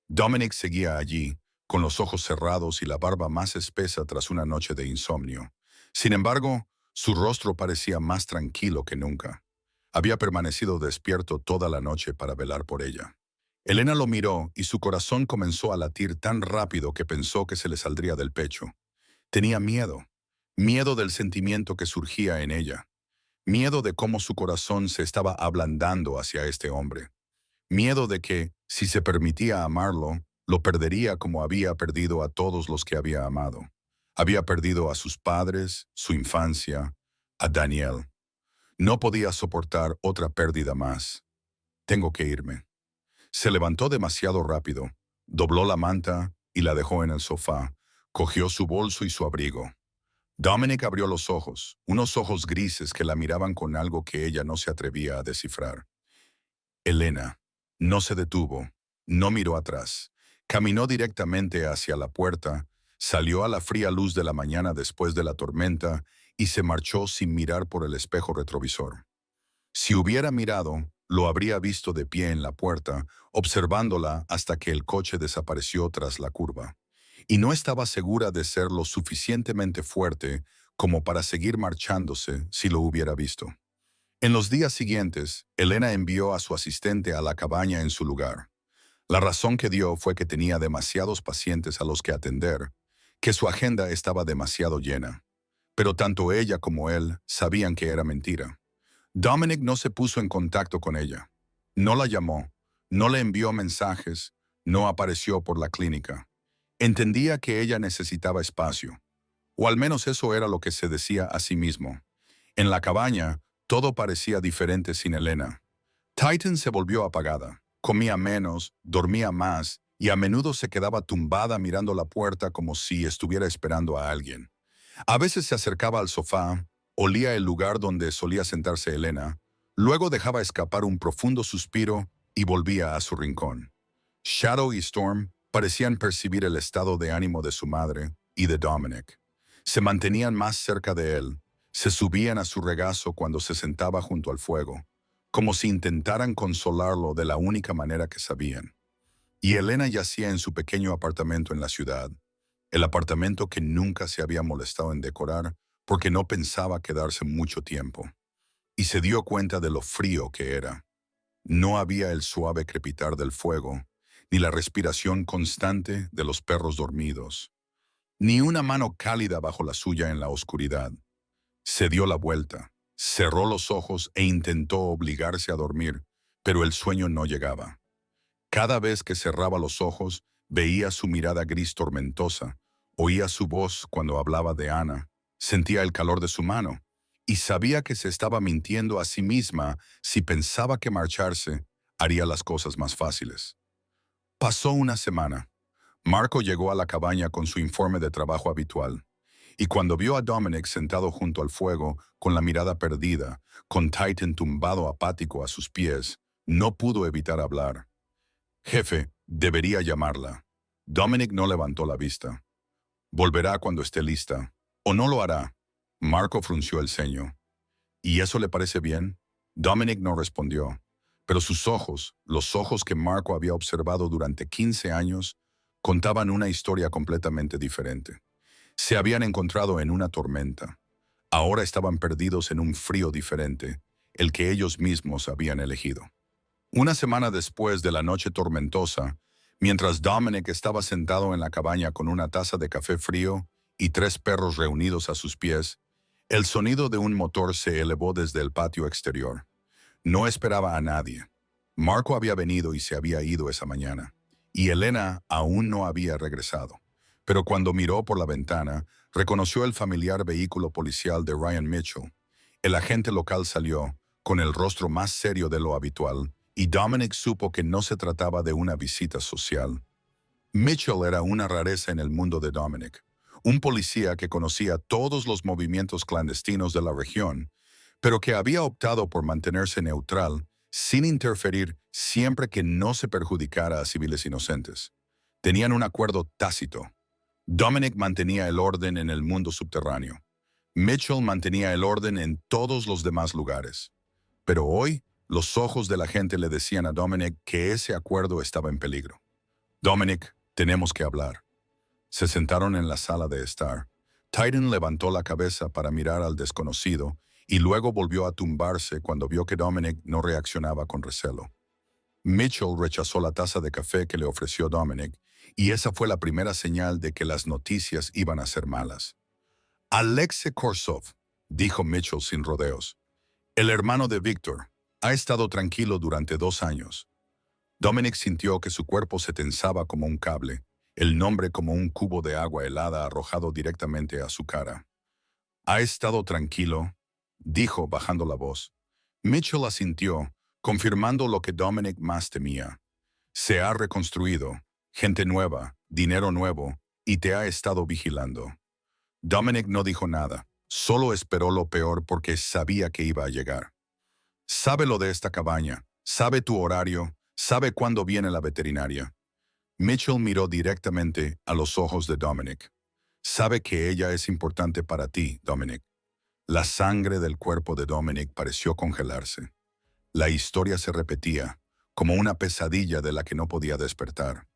Dominic seguía allí, con los ojos cerrados y la barba más espesa tras una noche de insomnio. Sin embargo, su rostro parecía más tranquilo que nunca. Había permanecido despierto toda la noche para velar por ella. Elena lo miró y su corazón comenzó a latir tan rápido que pensó que se le saldría del pecho. Tenía miedo, miedo del sentimiento que surgía en ella, miedo de cómo su corazón se estaba ablandando hacia este hombre. Miedo de que, si se permitía amarlo, lo perdería como había perdido a todos los que había amado. Había perdido a sus padres, su infancia, a Daniel. No podía soportar otra pérdida más. Tengo que irme. Se levantó demasiado rápido, dobló la manta y la dejó en el sofá. Cogió su bolso y su abrigo. Dominic abrió los ojos, unos ojos grises que la miraban con algo que ella no se atrevía a descifrar. Elena. No se detuvo, no miró atrás. Caminó directamente hacia la puerta, salió a la fría luz de la mañana después de la tormenta y se marchó sin mirar por el espejo retrovisor. Si hubiera mirado, lo habría visto de pie en la puerta, observándola hasta que el coche desapareció tras la curva. Y no estaba segura de ser lo suficientemente fuerte como para seguir marchándose si lo hubiera visto. En los días siguientes, Elena envió a su asistente a la cabaña en su lugar. La razón que dio fue que tenía demasiados pacientes a los que atender, que su agenda estaba demasiado llena. Pero tanto ella como él sabían que era mentira. Dominic no se puso en contacto con ella. No la llamó, no le envió mensajes, no apareció por la clínica. Entendía que ella necesitaba espacio, o al menos eso era lo que se decía a sí mismo. En la cabaña, todo parecía diferente sin Elena. Titan se volvió apagada, comía menos, dormía más y a menudo se quedaba tumbada mirando la puerta como si estuviera esperando a alguien. A veces se acercaba al sofá, olía el lugar donde solía sentarse Elena, luego dejaba escapar un profundo suspiro y volvía a su rincón. Shadow y Storm parecían percibir el estado de ánimo de su madre y de Dominic. Se mantenían más cerca de él, se subían a su regazo cuando se sentaba junto al fuego, como si intentaran consolarlo de la única manera que sabían. Y Elena yacía en su pequeño apartamento en la ciudad, el apartamento que nunca se había molestado en decorar porque no pensaba quedarse mucho tiempo. Y se dio cuenta de lo frío que era. No había el suave crepitar del fuego, ni la respiración constante de los perros dormidos, ni una mano cálida bajo la suya en la oscuridad. Se dio la vuelta, cerró los ojos e intentó obligarse a dormir, pero el sueño no llegaba. Cada vez que cerraba los ojos, veía su mirada gris tormentosa, oía su voz cuando hablaba de Ana, sentía el calor de su mano, y sabía que se estaba mintiendo a sí misma si pensaba que marcharse haría las cosas más fáciles. Pasó una semana. Marco llegó a la cabaña con su informe de trabajo habitual. Y cuando vio a Dominic sentado junto al fuego, con la mirada perdida, con Titan tumbado apático a sus pies, no pudo evitar hablar. Jefe, debería llamarla. Dominic no levantó la vista. Volverá cuando esté lista. ¿O no lo hará? Marco frunció el ceño. ¿Y eso le parece bien? Dominic no respondió. Pero sus ojos, los ojos que Marco había observado durante 15 años, contaban una historia completamente diferente. Se habían encontrado en una tormenta. Ahora estaban perdidos en un frío diferente, el que ellos mismos habían elegido. Una semana después de la noche tormentosa, mientras Dominic estaba sentado en la cabaña con una taza de café frío y 3 perros reunidos a sus pies, el sonido de un motor se elevó desde el patio exterior. No esperaba a nadie. Marco había venido y se había ido esa mañana, y Elena aún no había regresado. Pero cuando miró por la ventana, reconoció el familiar vehículo policial de Ryan Mitchell. El agente local salió, con el rostro más serio de lo habitual, y Dominic supo que no se trataba de una visita social. Mitchell era una rareza en el mundo de Dominic, un policía que conocía todos los movimientos clandestinos de la región, pero que había optado por mantenerse neutral, sin interferir siempre que no se perjudicara a civiles inocentes. Tenían un acuerdo tácito. Dominic mantenía el orden en el mundo subterráneo. Mitchell mantenía el orden en todos los demás lugares. Pero hoy, los ojos de la gente le decían a Dominic que ese acuerdo estaba en peligro. Dominic, tenemos que hablar. Se sentaron en la sala de estar. Titan levantó la cabeza para mirar al desconocido y luego volvió a tumbarse cuando vio que Dominic no reaccionaba con recelo. Mitchell rechazó la taza de café que le ofreció Dominic y esa fue la primera señal de que las noticias iban a ser malas. Alexei Korsov, dijo Mitchell sin rodeos. El hermano de Victor ha estado tranquilo durante 2 años. Dominic sintió que su cuerpo se tensaba como un cable, el nombre como un cubo de agua helada arrojado directamente a su cara. «¿Ha estado tranquilo?», dijo bajando la voz. Mitchell asintió, confirmando lo que Dominic más temía. «Se ha reconstruido, gente nueva, dinero nuevo, y te ha estado vigilando». Dominic no dijo nada, solo esperó lo peor porque sabía que iba a llegar. «Sabe lo de esta cabaña, sabe tu horario, sabe cuándo viene la veterinaria». Mitchell miró directamente a los ojos de Dominic. «Sabe que ella es importante para ti, Dominic». La sangre del cuerpo de Dominic pareció congelarse. La historia se repetía, como una pesadilla de la que no podía despertar.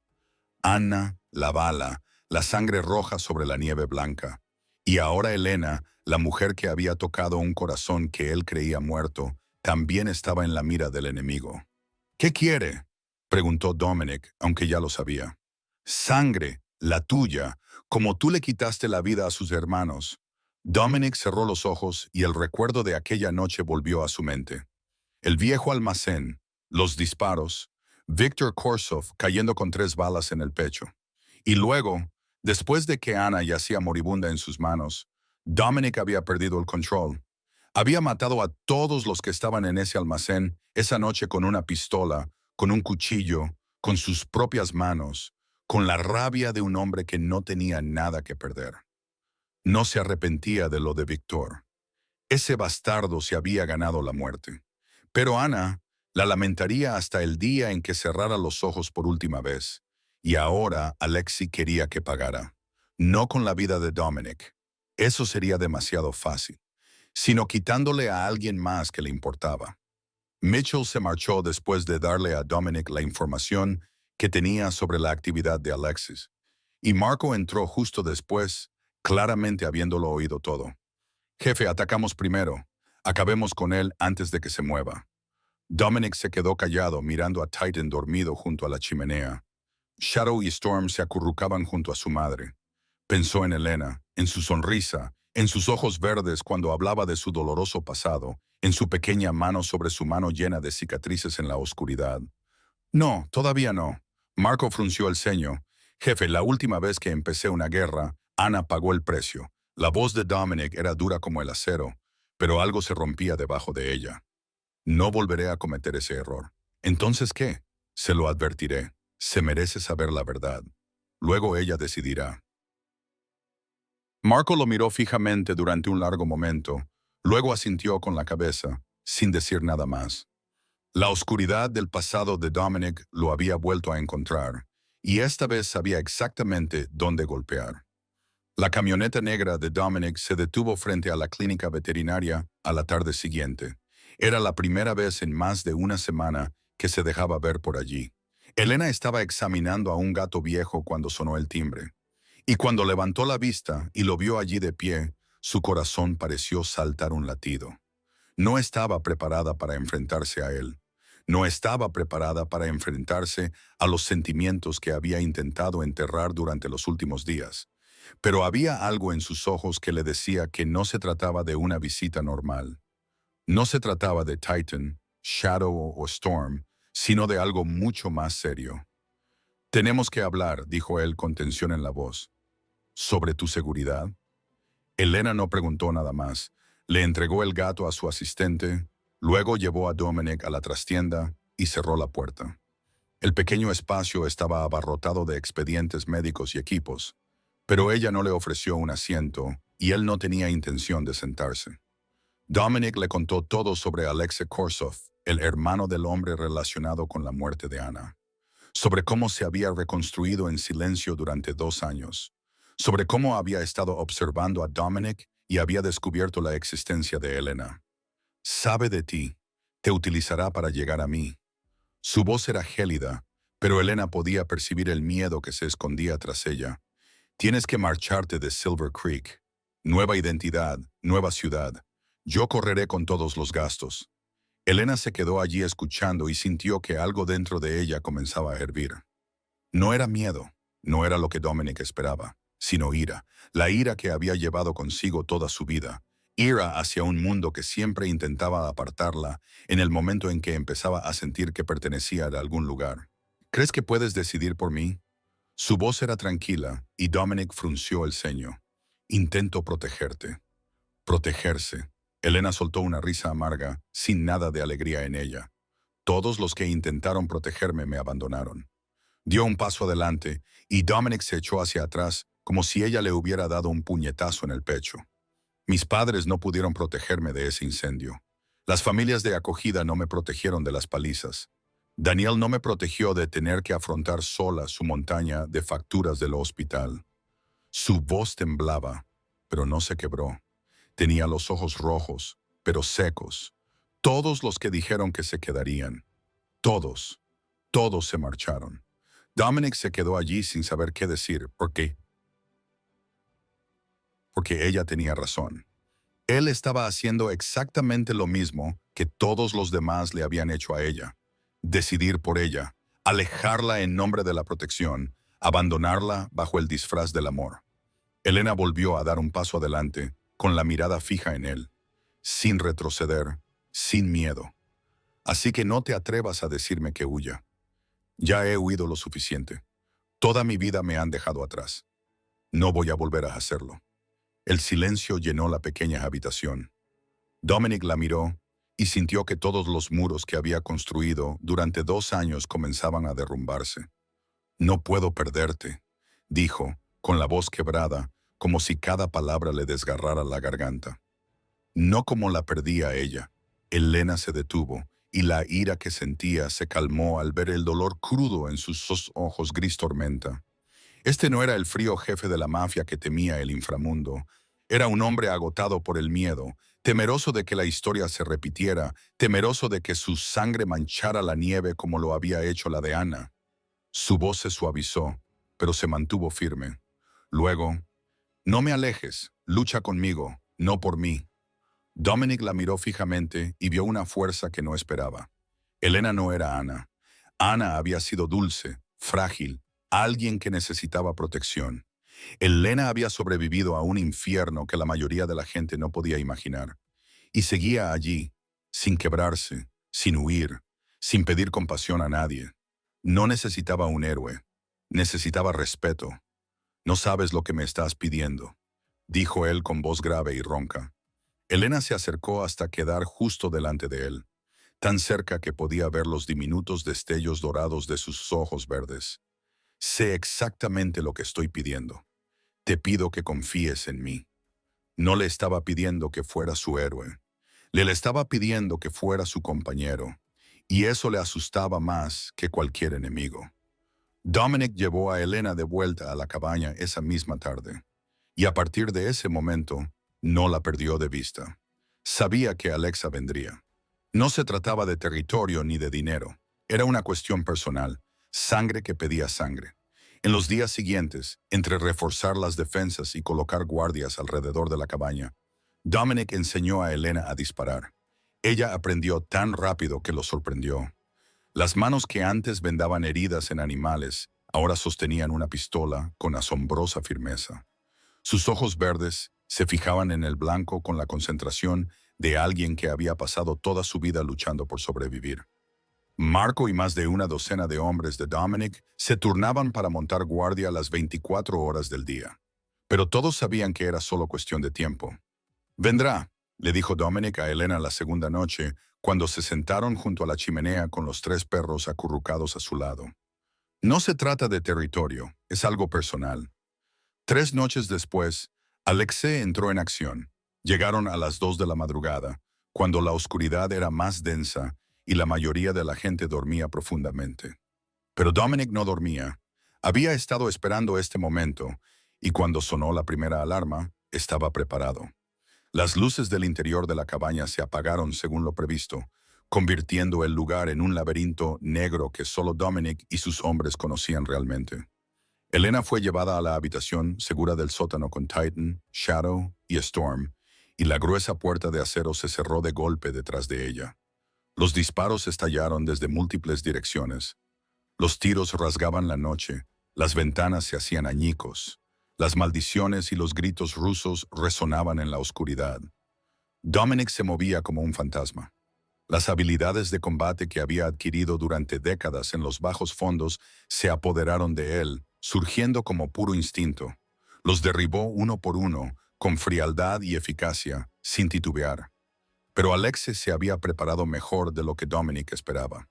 Anna, la bala, la sangre roja sobre la nieve blanca. Y ahora Elena, la mujer que había tocado un corazón que él creía muerto, también estaba en la mira del enemigo. «¿Qué quiere?», preguntó Dominic, aunque ya lo sabía. «Sangre, la tuya, como tú le quitaste la vida a sus hermanos». Dominic cerró los ojos y el recuerdo de aquella noche volvió a su mente. El viejo almacén, los disparos, Victor Korsov cayendo con 3 balas en el pecho. Y luego, después de que Anna yacía moribunda en sus manos, Dominic había perdido el control. Había matado a todos los que estaban en ese almacén esa noche con una pistola, con un cuchillo, con sus propias manos, con la rabia de un hombre que no tenía nada que perder. No se arrepentía de lo de Victor. Ese bastardo se había ganado la muerte. Pero Anna la lamentaría hasta el día en que cerrara los ojos por última vez. Y ahora Alexei quería que pagara. No con la vida de Dominic. Eso sería demasiado fácil. Sino quitándole a alguien más que le importaba. Mitchell se marchó después de darle a Dominic la información que tenía sobre la actividad de Alexis. Y Marco entró justo después, claramente habiéndolo oído todo. «Jefe, atacamos primero. Acabemos con él antes de que se mueva». Dominic se quedó callado mirando a Titan dormido junto a la chimenea. Shadow y Storm se acurrucaban junto a su madre. Pensó en Elena, en su sonrisa, en sus ojos verdes cuando hablaba de su doloroso pasado, en su pequeña mano sobre su mano llena de cicatrices en la oscuridad. «No, todavía no». Marco frunció el ceño. «Jefe, la última vez que empecé una guerra, Anna pagó el precio». La voz de Dominic era dura como el acero, pero algo se rompía debajo de ella. «No volveré a cometer ese error». «¿Entonces qué?». «Se lo advertiré. Se merece saber la verdad. Luego ella decidirá». Marco lo miró fijamente durante un largo momento, luego asintió con la cabeza, sin decir nada más. La oscuridad del pasado de Dominic lo había vuelto a encontrar, y esta vez sabía exactamente dónde golpear. La camioneta negra de Dominic se detuvo frente a la clínica veterinaria a la tarde siguiente. Era la primera vez en más de una semana que se dejaba ver por allí. Elena estaba examinando a un gato viejo cuando sonó el timbre. Y cuando levantó la vista y lo vio allí de pie, su corazón pareció saltar un latido. No estaba preparada para enfrentarse a él. No estaba preparada para enfrentarse a los sentimientos que había intentado enterrar durante los últimos días. Pero había algo en sus ojos que le decía que no se trataba de una visita normal. No se trataba de Titan, Shadow o Storm, sino de algo mucho más serio. «Tenemos que hablar», dijo él con tensión en la voz. «¿Sobre tu seguridad?». Elena no preguntó nada más. Le entregó el gato a su asistente, luego llevó a Dominic a la trastienda y cerró la puerta. El pequeño espacio estaba abarrotado de expedientes médicos y equipos, pero ella no le ofreció un asiento y él no tenía intención de sentarse. Dominic le contó todo sobre Alexei Korsov, el hermano del hombre relacionado con la muerte de Ana, sobre cómo se había reconstruido en silencio durante 2 años, sobre cómo había estado observando a Dominic y había descubierto la existencia de Elena. Sabe de ti, te utilizará para llegar a mí. Su voz era gélida, pero Elena podía percibir el miedo que se escondía tras ella. Tienes que marcharte de Silver Creek. Nueva identidad, nueva ciudad. Yo correré con todos los gastos. Elena se quedó allí escuchando y sintió que algo dentro de ella comenzaba a hervir. No era miedo, no era lo que Dominic esperaba, sino ira, la ira que había llevado consigo toda su vida, ira hacia un mundo que siempre intentaba apartarla en el momento en que empezaba a sentir que pertenecía a algún lugar. ¿Crees que puedes decidir por mí? Su voz era tranquila y Dominic frunció el ceño. Intento protegerte. Protegerse. Elena soltó una risa amarga, sin nada de alegría en ella. Todos los que intentaron protegerme me abandonaron. Dio un paso adelante y Dominic se echó hacia atrás como si ella le hubiera dado un puñetazo en el pecho. Mis padres no pudieron protegerme de ese incendio. Las familias de acogida no me protegieron de las palizas. Daniel no me protegió de tener que afrontar sola su montaña de facturas del hospital. Su voz temblaba, pero no se quebró. Tenía los ojos rojos, pero secos. Todos los que dijeron que se quedarían. Todos. Todos se marcharon. Dominic se quedó allí sin saber qué decir. ¿Por qué? Porque ella tenía razón. Él estaba haciendo exactamente lo mismo que todos los demás le habían hecho a ella. Decidir por ella, alejarla en nombre de la protección, abandonarla bajo el disfraz del amor. Elena volvió a dar un paso adelante, con la mirada fija en él, sin retroceder, sin miedo. Así que no te atrevas a decirme que huya. Ya he huido lo suficiente. Toda mi vida me han dejado atrás. No voy a volver a hacerlo. El silencio llenó la pequeña habitación. Dominic la miró y sintió que todos los muros que había construido durante 2 años comenzaban a derrumbarse. No puedo perderte, dijo, con la voz quebrada, como si cada palabra le desgarrara la garganta. No como la perdía ella. Elena se detuvo y la ira que sentía se calmó al ver el dolor crudo en sus ojos gris tormenta. Este no era el frío jefe de la mafia que temía el inframundo. Era un hombre agotado por el miedo, temeroso de que la historia se repitiera, temeroso de que su sangre manchara la nieve como lo había hecho la de Ana. Su voz se suavizó, pero se mantuvo firme. Luego, no me alejes, lucha conmigo, no por mí. Dominic la miró fijamente y vio una fuerza que no esperaba. Elena no era Ana. Ana había sido dulce, frágil, alguien que necesitaba protección. Elena había sobrevivido a un infierno que la mayoría de la gente no podía imaginar. Y seguía allí, sin quebrarse, sin huir, sin pedir compasión a nadie. No necesitaba un héroe, necesitaba respeto. No sabes lo que me estás pidiendo, dijo él con voz grave y ronca. Elena se acercó hasta quedar justo delante de él, tan cerca que podía ver los diminutos destellos dorados de sus ojos verdes. Sé exactamente lo que estoy pidiendo. Te pido que confíes en mí. No le estaba pidiendo que fuera su héroe. Le estaba pidiendo que fuera su compañero. Y eso le asustaba más que cualquier enemigo. Dominic llevó a Elena de vuelta a la cabaña esa misma tarde. Y a partir de ese momento, no la perdió de vista. Sabía que Alexa vendría. No se trataba de territorio ni de dinero. Era una cuestión personal, sangre que pedía sangre. En los días siguientes, entre reforzar las defensas y colocar guardias alrededor de la cabaña, Dominic enseñó a Elena a disparar. Ella aprendió tan rápido que lo sorprendió. Las manos que antes vendaban heridas en animales, ahora sostenían una pistola con asombrosa firmeza. Sus ojos verdes se fijaban en el blanco con la concentración de alguien que había pasado toda su vida luchando por sobrevivir. Marco y más de una docena de hombres de Dominic se turnaban para montar guardia las 24 horas del día. Pero todos sabían que era solo cuestión de tiempo. «Vendrá», le dijo Dominic a Elena la segunda noche, cuando se sentaron junto a la chimenea con los 3 perros acurrucados a su lado. «No se trata de territorio, es algo personal». 3 noches después, Alexei entró en acción. Llegaron a las 2 de la madrugada, cuando la oscuridad era más densa y la mayoría de la gente dormía profundamente. Pero Dominic no dormía. Había estado esperando este momento, y cuando sonó la primera alarma, estaba preparado. Las luces del interior de la cabaña se apagaron según lo previsto, convirtiendo el lugar en un laberinto negro que solo Dominic y sus hombres conocían realmente. Elena fue llevada a la habitación segura del sótano con Titan, Shadow y Storm, y la gruesa puerta de acero se cerró de golpe detrás de ella. Los disparos estallaron desde múltiples direcciones. Los tiros rasgaban la noche, las ventanas se hacían añicos, las maldiciones y los gritos rusos resonaban en la oscuridad. Dominic se movía como un fantasma. Las habilidades de combate que había adquirido durante décadas en los bajos fondos se apoderaron de él, surgiendo como puro instinto. Los derribó uno por uno, con frialdad y eficacia, sin titubear. Pero Alexis se había preparado mejor de lo que Dominic esperaba.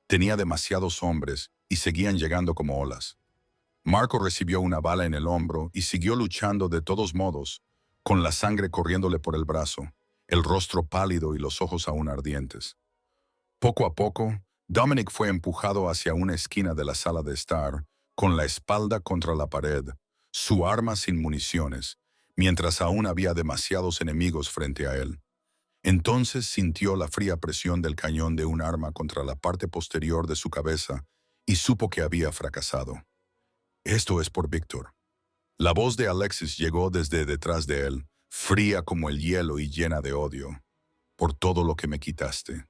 Tenía demasiados hombres y seguían llegando como olas. Marco recibió una bala en el hombro y siguió luchando de todos modos, con la sangre corriéndole por el brazo, el rostro pálido y los ojos aún ardientes. Poco a poco, Dominic fue empujado hacia una esquina de la sala de estar, con la espalda contra la pared, su arma sin municiones, mientras aún había demasiados enemigos frente a él. Entonces sintió la fría presión del cañón de un arma contra la parte posterior de su cabeza y supo que había fracasado. Esto es por Víctor. La voz de Alexis llegó desde detrás de él, fría como el hielo y llena de odio. Por todo lo que me quitaste.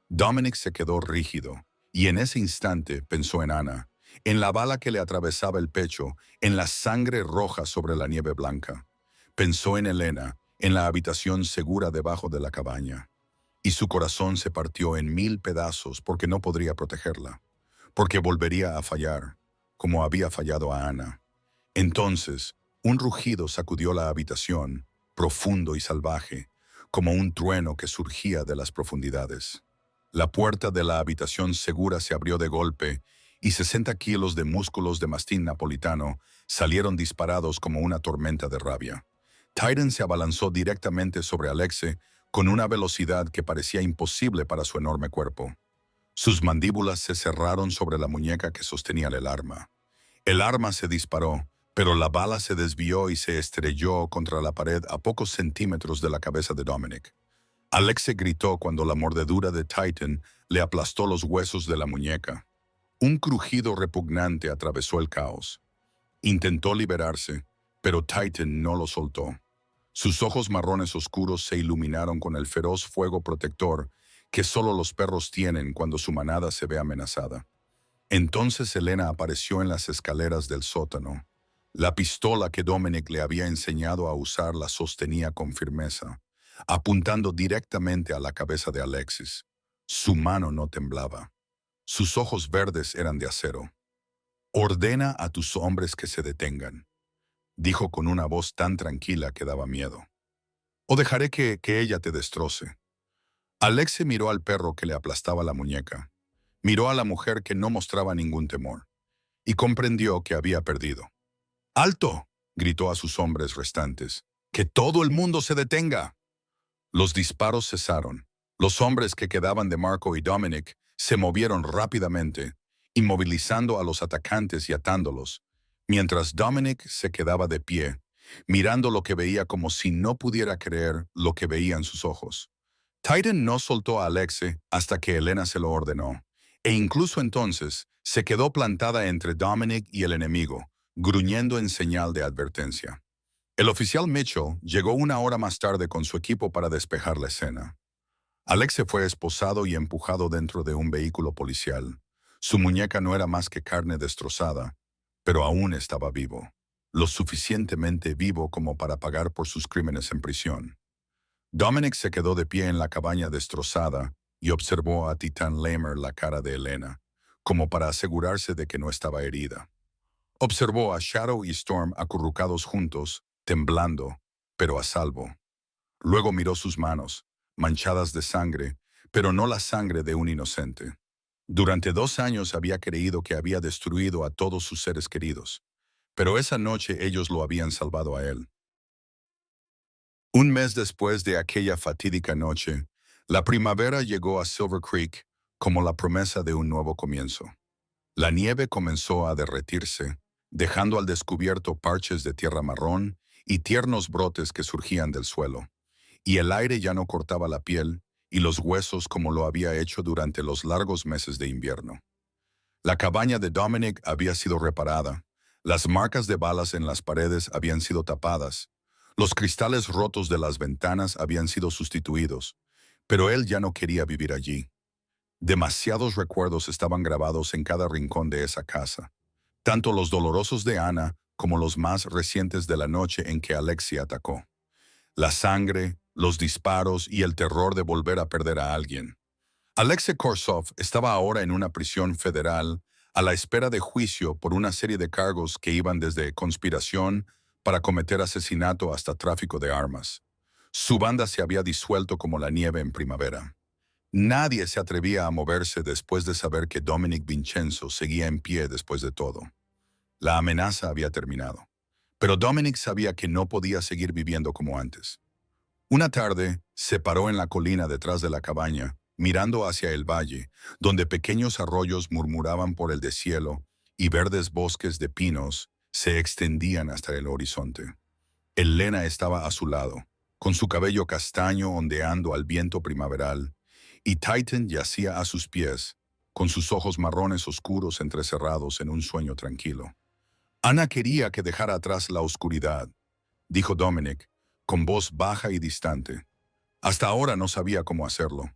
Dominic se quedó rígido, y en ese instante pensó en Ana, en la bala que le atravesaba el pecho, en la sangre roja sobre la nieve blanca. Pensó en Elena, en la habitación segura debajo de la cabaña. Y su corazón se partió en 1000 pedazos porque no podría protegerla, porque volvería a fallar, como había fallado a Ana. Entonces, un rugido sacudió la habitación, profundo y salvaje, como un trueno que surgía de las profundidades. La puerta de la habitación segura se abrió de golpe y 60 kilos de músculos de mastín napolitano salieron disparados como una tormenta de rabia. Titan se abalanzó directamente sobre Alexe con una velocidad que parecía imposible para su enorme cuerpo. Sus mandíbulas se cerraron sobre la muñeca que sostenía el arma. El arma se disparó, pero la bala se desvió y se estrelló contra la pared a pocos centímetros de la cabeza de Dominic. Alexe gritó cuando la mordedura de Titan le aplastó los huesos de la muñeca. Un crujido repugnante atravesó el caos. Intentó liberarse, pero Titan no lo soltó. Sus ojos marrones oscuros se iluminaron con el feroz fuego protector que solo los perros tienen cuando su manada se ve amenazada. Entonces Elena apareció en las escaleras del sótano. La pistola que Dominic le había enseñado a usar la sostenía con firmeza, apuntando directamente a la cabeza de Alexis. Su mano no temblaba. Sus ojos verdes eran de acero. «Ordena a tus hombres que se detengan», dijo con una voz tan tranquila que daba miedo. «O dejaré que ella te destroce». Alexis miró al perro que le aplastaba la muñeca. Miró a la mujer que no mostraba ningún temor. Y comprendió que había perdido. «¡Alto!», gritó a sus hombres restantes. «¡Que todo el mundo se detenga!». Los disparos cesaron. Los hombres que quedaban de Marco y Dominic se movieron rápidamente, inmovilizando a los atacantes y atándolos, mientras Dominic se quedaba de pie, mirando lo que veía como si no pudiera creer lo que veían sus ojos. Titan no soltó a Alexe hasta que Elena se lo ordenó, e incluso entonces se quedó plantada entre Dominic y el enemigo, gruñendo en señal de advertencia. El oficial Mitchell llegó una hora más tarde con su equipo para despejar la escena. Alexe fue esposado y empujado dentro de un vehículo policial. Su muñeca no era más que carne destrozada, pero aún estaba vivo, lo suficientemente vivo como para pagar por sus crímenes en prisión. Dominic se quedó de pie en la cabaña destrozada y observó a Titan lamer la cara de Elena, como para asegurarse de que no estaba herida. Observó a Shadow y Storm acurrucados juntos, temblando, pero a salvo. Luego miró sus manos, manchadas de sangre, pero no la sangre de un inocente. Durante 2 años había creído que había destruido a todos sus seres queridos, pero esa noche ellos lo habían salvado a él. Un mes después de aquella fatídica noche, La primavera llegó a Silver Creek como la promesa de un nuevo comienzo. La nieve comenzó a derretirse, dejando al descubierto parches de tierra marrón y tiernos brotes que surgían del suelo. Y el aire ya no cortaba la piel y los huesos como lo había hecho durante los largos meses de invierno. La cabaña de Dominic había sido reparada, las marcas de balas en las paredes habían sido tapadas, los cristales rotos de las ventanas habían sido sustituidos, pero él ya no quería vivir allí. Demasiados recuerdos estaban grabados en cada rincón de esa casa, tanto los dolorosos de Ana como los más recientes de la noche en que Alexia atacó. La sangre, los disparos y el terror de volver a perder a alguien. Alexei Korsov estaba ahora en una prisión federal a la espera de juicio por una serie de cargos que iban desde conspiración para cometer asesinato hasta tráfico de armas. Su banda se había disuelto como la nieve en primavera. Nadie se atrevía a moverse después de saber que Dominic Vincenzo seguía en pie después de todo. La amenaza había terminado. Pero Dominic sabía que no podía seguir viviendo como antes. Una tarde, se paró en la colina detrás de la cabaña, mirando hacia el valle, donde pequeños arroyos murmuraban por el deshielo y verdes bosques de pinos se extendían hasta el horizonte. Elena estaba a su lado, con su cabello castaño ondeando al viento primaveral, y Titan yacía a sus pies, con sus ojos marrones oscuros entrecerrados en un sueño tranquilo. Ana quería que dejara atrás la oscuridad, dijo Dominic, con voz baja y distante. Hasta ahora no sabía cómo hacerlo.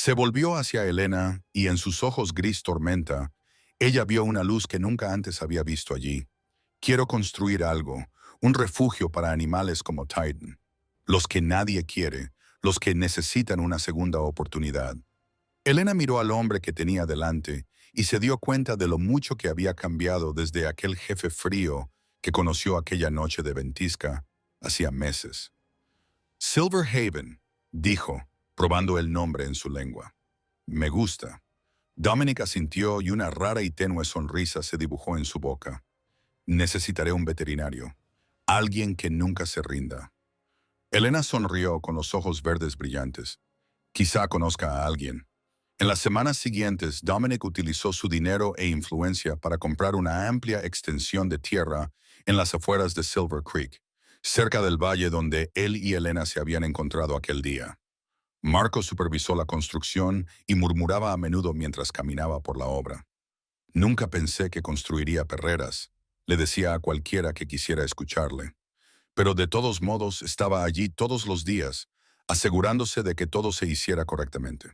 Se volvió hacia Elena y en sus ojos gris tormenta, ella vio una luz que nunca antes había visto allí. Quiero construir algo, un refugio para animales como Titan. Los que nadie quiere, los que necesitan una segunda oportunidad. Elena miró al hombre que tenía delante y se dio cuenta de lo mucho que había cambiado desde aquel jefe frío que conoció aquella noche de ventisca hacía meses. Silver Haven, dijo, probando el nombre en su lengua. Me gusta. Dominic asintió y una rara y tenue sonrisa se dibujó en su boca. Necesitaré un veterinario. Alguien que nunca se rinda. Elena sonrió con los ojos verdes brillantes. Quizá conozca a alguien. En las semanas siguientes, Dominic utilizó su dinero e influencia para comprar una amplia extensión de tierra en las afueras de Silver Creek, cerca del valle donde él y Elena se habían encontrado aquel día. Marco supervisó la construcción y murmuraba a menudo mientras caminaba por la obra. Nunca pensé que construiría perreras, le decía a cualquiera que quisiera escucharle. Pero de todos modos estaba allí todos los días, asegurándose de que todo se hiciera correctamente.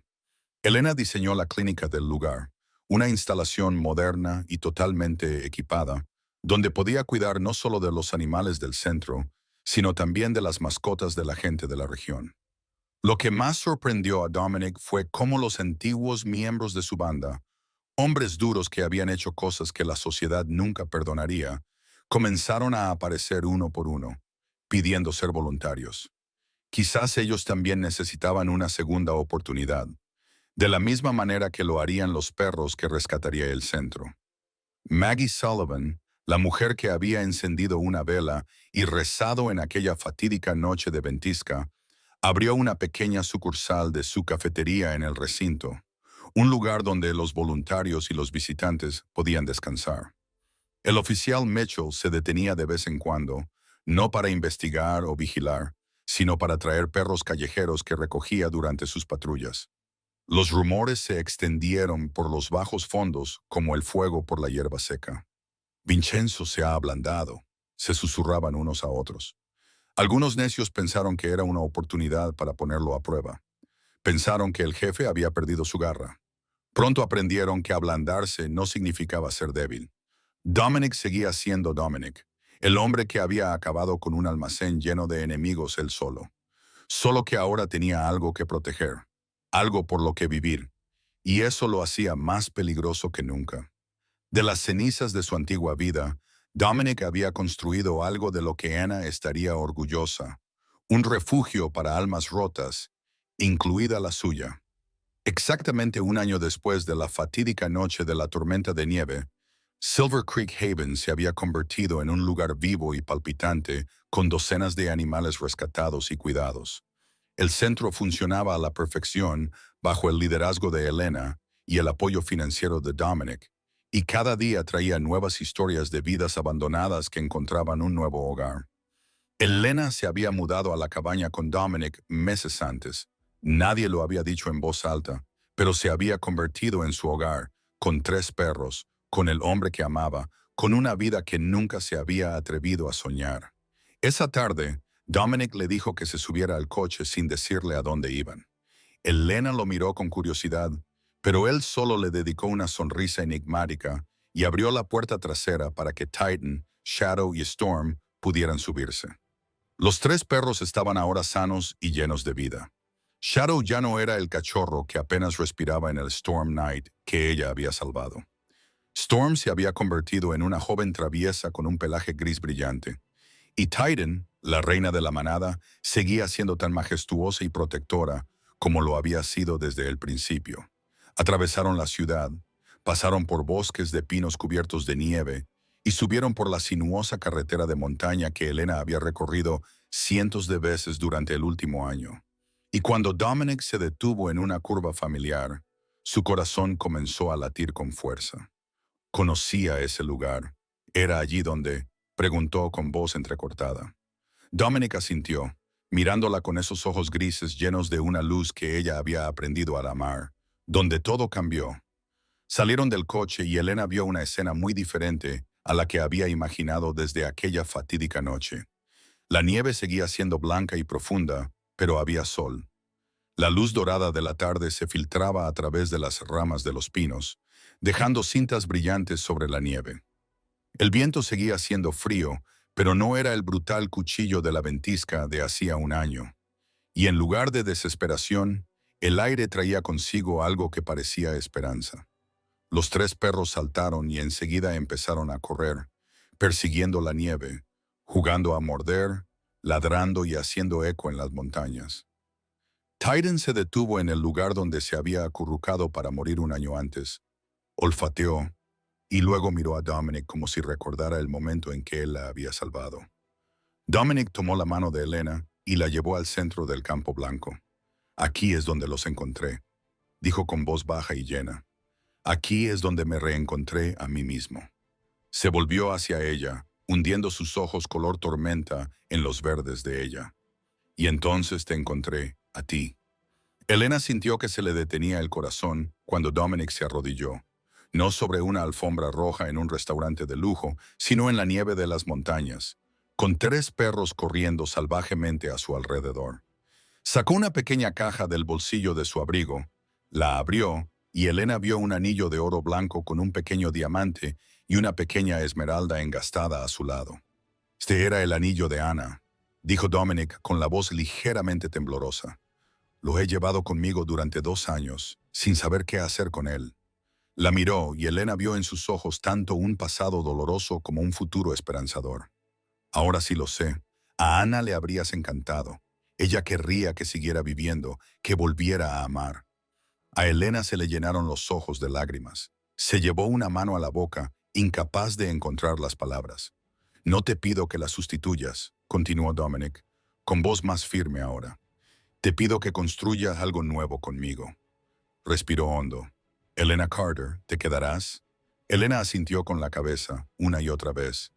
Elena diseñó la clínica del lugar, una instalación moderna y totalmente equipada, donde podía cuidar no solo de los animales del centro, sino también de las mascotas de la gente de la región. Lo que más sorprendió a Dominic fue cómo los antiguos miembros de su banda, hombres duros que habían hecho cosas que la sociedad nunca perdonaría, comenzaron a aparecer uno por uno, pidiendo ser voluntarios. Quizás ellos también necesitaban una segunda oportunidad, de la misma manera que lo harían los perros que rescataría el centro. Maggie Sullivan, la mujer que había encendido una vela y rezado en aquella fatídica noche de ventisca, abrió una pequeña sucursal de su cafetería en el recinto, un lugar donde los voluntarios y los visitantes podían descansar. El oficial Mitchell se detenía de vez en cuando, no para investigar o vigilar, sino para traer perros callejeros que recogía durante sus patrullas. Los rumores se extendieron por los bajos fondos como el fuego por la hierba seca. Vincenzo se ha ablandado, se susurraban unos a otros. Algunos necios pensaron que era una oportunidad para ponerlo a prueba. Pensaron que el jefe había perdido su garra. Pronto aprendieron que ablandarse no significaba ser débil. Dominic seguía siendo Dominic, el hombre que había acabado con un almacén lleno de enemigos él solo. Solo que ahora tenía algo que proteger, algo por lo que vivir, y eso lo hacía más peligroso que nunca. De las cenizas de su antigua vida, Dominic había construido algo de lo que Anna estaría orgullosa, un refugio para almas rotas, incluida la suya. Exactamente un año después de la fatídica noche de la tormenta de nieve, Silver Creek Haven se había convertido en un lugar vivo y palpitante con docenas de animales rescatados y cuidados. El centro funcionaba a la perfección bajo el liderazgo de Elena y el apoyo financiero de Dominic, y cada día traía nuevas historias de vidas abandonadas que encontraban un nuevo hogar. Elena se había mudado a la cabaña con Dominic meses antes. Nadie lo había dicho en voz alta, pero se había convertido en su hogar, con 3 perros, con el hombre que amaba, con una vida que nunca se había atrevido a soñar. Esa tarde, Dominic le dijo que se subiera al coche sin decirle a dónde iban. Elena lo miró con curiosidad, pero él solo le dedicó una sonrisa enigmática y abrió la puerta trasera para que Titan, Shadow y Storm pudieran subirse. Los 3 perros estaban ahora sanos y llenos de vida. Shadow ya no era el cachorro que apenas respiraba en el Storm Knight que ella había salvado. Storm se había convertido en una joven traviesa con un pelaje gris brillante. Y Titan, la reina de la manada, seguía siendo tan majestuosa y protectora como lo había sido desde el principio. Atravesaron la ciudad, pasaron por bosques de pinos cubiertos de nieve y subieron por la sinuosa carretera de montaña que Elena había recorrido cientos de veces durante el último año. Y cuando Dominic se detuvo en una curva familiar, su corazón comenzó a latir con fuerza. Conocía ese lugar. Era allí donde, preguntó con voz entrecortada. Dominic asintió, mirándola con esos ojos grises llenos de una luz que ella había aprendido a amar, donde todo cambió. Salieron del coche y Elena vio una escena muy diferente a la que había imaginado desde aquella fatídica noche. La nieve seguía siendo blanca y profunda, pero había sol. La luz dorada de la tarde se filtraba a través de las ramas de los pinos, dejando cintas brillantes sobre la nieve. El viento seguía siendo frío, pero no era el brutal cuchillo de la ventisca de hacía un año. Y en lugar de desesperación, el aire traía consigo algo que parecía esperanza. Los 3 perros saltaron y enseguida empezaron a correr, persiguiendo la nieve, jugando a morder, ladrando y haciendo eco en las montañas. Titan se detuvo en el lugar donde se había acurrucado para morir un año antes, olfateó, y luego miró a Dominic como si recordara el momento en que él la había salvado. Dominic tomó la mano de Elena y la llevó al centro del campo blanco. Aquí es donde los encontré, dijo con voz baja y llena. Aquí es donde me reencontré a mí mismo. Se volvió hacia ella, hundiendo sus ojos color tormenta en los verdes de ella. Y entonces te encontré, a ti. Elena sintió que se le detenía el corazón cuando Dominic se arrodilló, no sobre una alfombra roja en un restaurante de lujo, sino en la nieve de las montañas, con 3 perros corriendo salvajemente a su alrededor. Sacó una pequeña caja del bolsillo de su abrigo, la abrió y Elena vio un anillo de oro blanco con un pequeño diamante y una pequeña esmeralda engastada a su lado. Este era el anillo de Ana, dijo Dominic con la voz ligeramente temblorosa. Lo he llevado conmigo durante 2 años, sin saber qué hacer con él. La miró y Elena vio en sus ojos tanto un pasado doloroso como un futuro esperanzador. Ahora sí lo sé. A Ana le habrías encantado. Ella querría que siguiera viviendo, que volviera a amar. A Elena se le llenaron los ojos de lágrimas. Se llevó una mano a la boca, incapaz de encontrar las palabras. No te pido que la sustituyas, continuó Dominic, con voz más firme ahora. Te pido que construyas algo nuevo conmigo. Respiró hondo. Elena Carter, ¿te quedarás? Elena asintió con la cabeza, una y otra vez.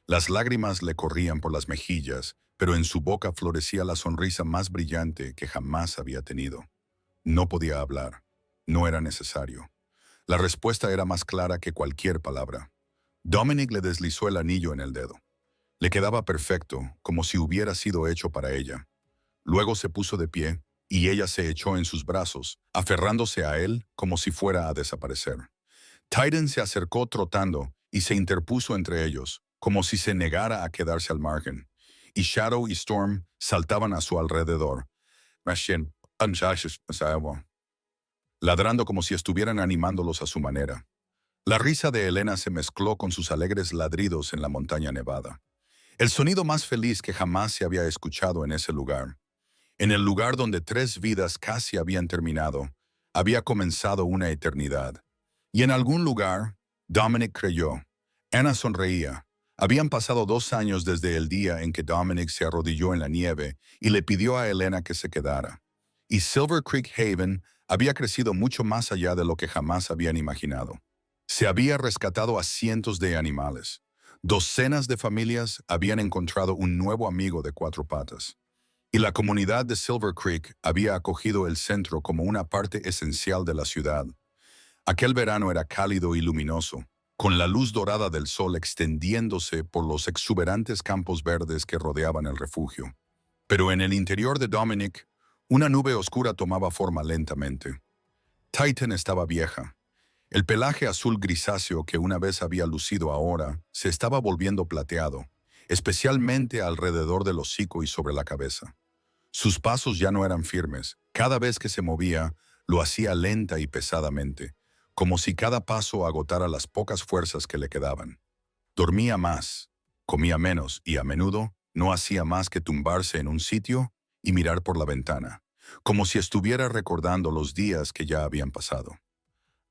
Las lágrimas le corrían por las mejillas, pero en su boca florecía la sonrisa más brillante que jamás había tenido. No podía hablar. No era necesario. La respuesta era más clara que cualquier palabra. Dominic le deslizó el anillo en el dedo. Le quedaba perfecto, como si hubiera sido hecho para ella. Luego se puso de pie, y ella se echó en sus brazos, aferrándose a él como si fuera a desaparecer. Titan se acercó trotando y se interpuso entre ellos, como si se negara a quedarse al margen, y Shadow y Storm saltaban a su alrededor, ladrando como si estuvieran animándolos a su manera. La risa de Elena se mezcló con sus alegres ladridos en la montaña nevada. El sonido más feliz que jamás se había escuchado en ese lugar. En el lugar donde 3 vidas casi habían terminado, había comenzado una eternidad. Y en algún lugar, Dominic creyó. Ana sonreía, Habían pasado 2 años desde el día en que Dominic se arrodilló en la nieve y le pidió a Elena que se quedara. Y Silver Creek Haven había crecido mucho más allá de lo que jamás habían imaginado. Se había rescatado a cientos de animales. Docenas de familias habían encontrado un nuevo amigo de cuatro patas. Y la comunidad de Silver Creek había acogido el centro como una parte esencial de la ciudad. Aquel verano era cálido y luminoso, con la luz dorada del sol extendiéndose por los exuberantes campos verdes que rodeaban el refugio. Pero en el interior de Dominic, una nube oscura tomaba forma lentamente. Titan estaba vieja. El pelaje azul grisáceo que una vez había lucido ahora se estaba volviendo plateado, especialmente alrededor del hocico y sobre la cabeza. Sus pasos ya no eran firmes. Cada vez que se movía, lo hacía lenta y pesadamente, como si cada paso agotara las pocas fuerzas que le quedaban. Dormía más, comía menos y a menudo no hacía más que tumbarse en un sitio y mirar por la ventana, como si estuviera recordando los días que ya habían pasado.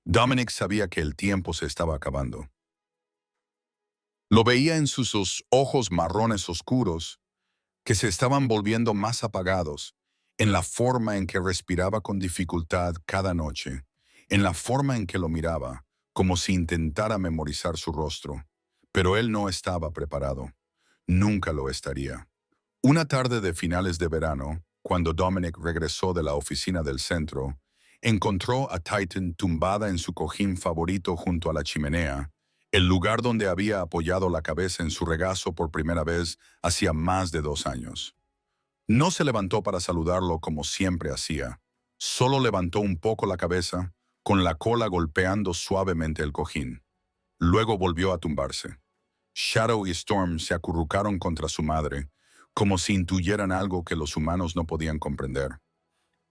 Dominic sabía que el tiempo se estaba acabando. Lo veía en sus ojos marrones oscuros que se estaban volviendo más apagados, en la forma en que respiraba con dificultad cada noche, en la forma en que lo miraba, como si intentara memorizar su rostro. Pero él no estaba preparado. Nunca lo estaría. Una tarde de finales de verano, cuando Dominic regresó de la oficina del centro, encontró a Titan tumbada en su cojín favorito junto a la chimenea, el lugar donde había apoyado la cabeza en su regazo por primera vez hacía más de 2 años. No se levantó para saludarlo como siempre hacía. Solo levantó un poco la cabeza, con la cola golpeando suavemente el cojín. Luego volvió a tumbarse. Shadow y Storm se acurrucaron contra su madre, como si intuyeran algo que los humanos no podían comprender.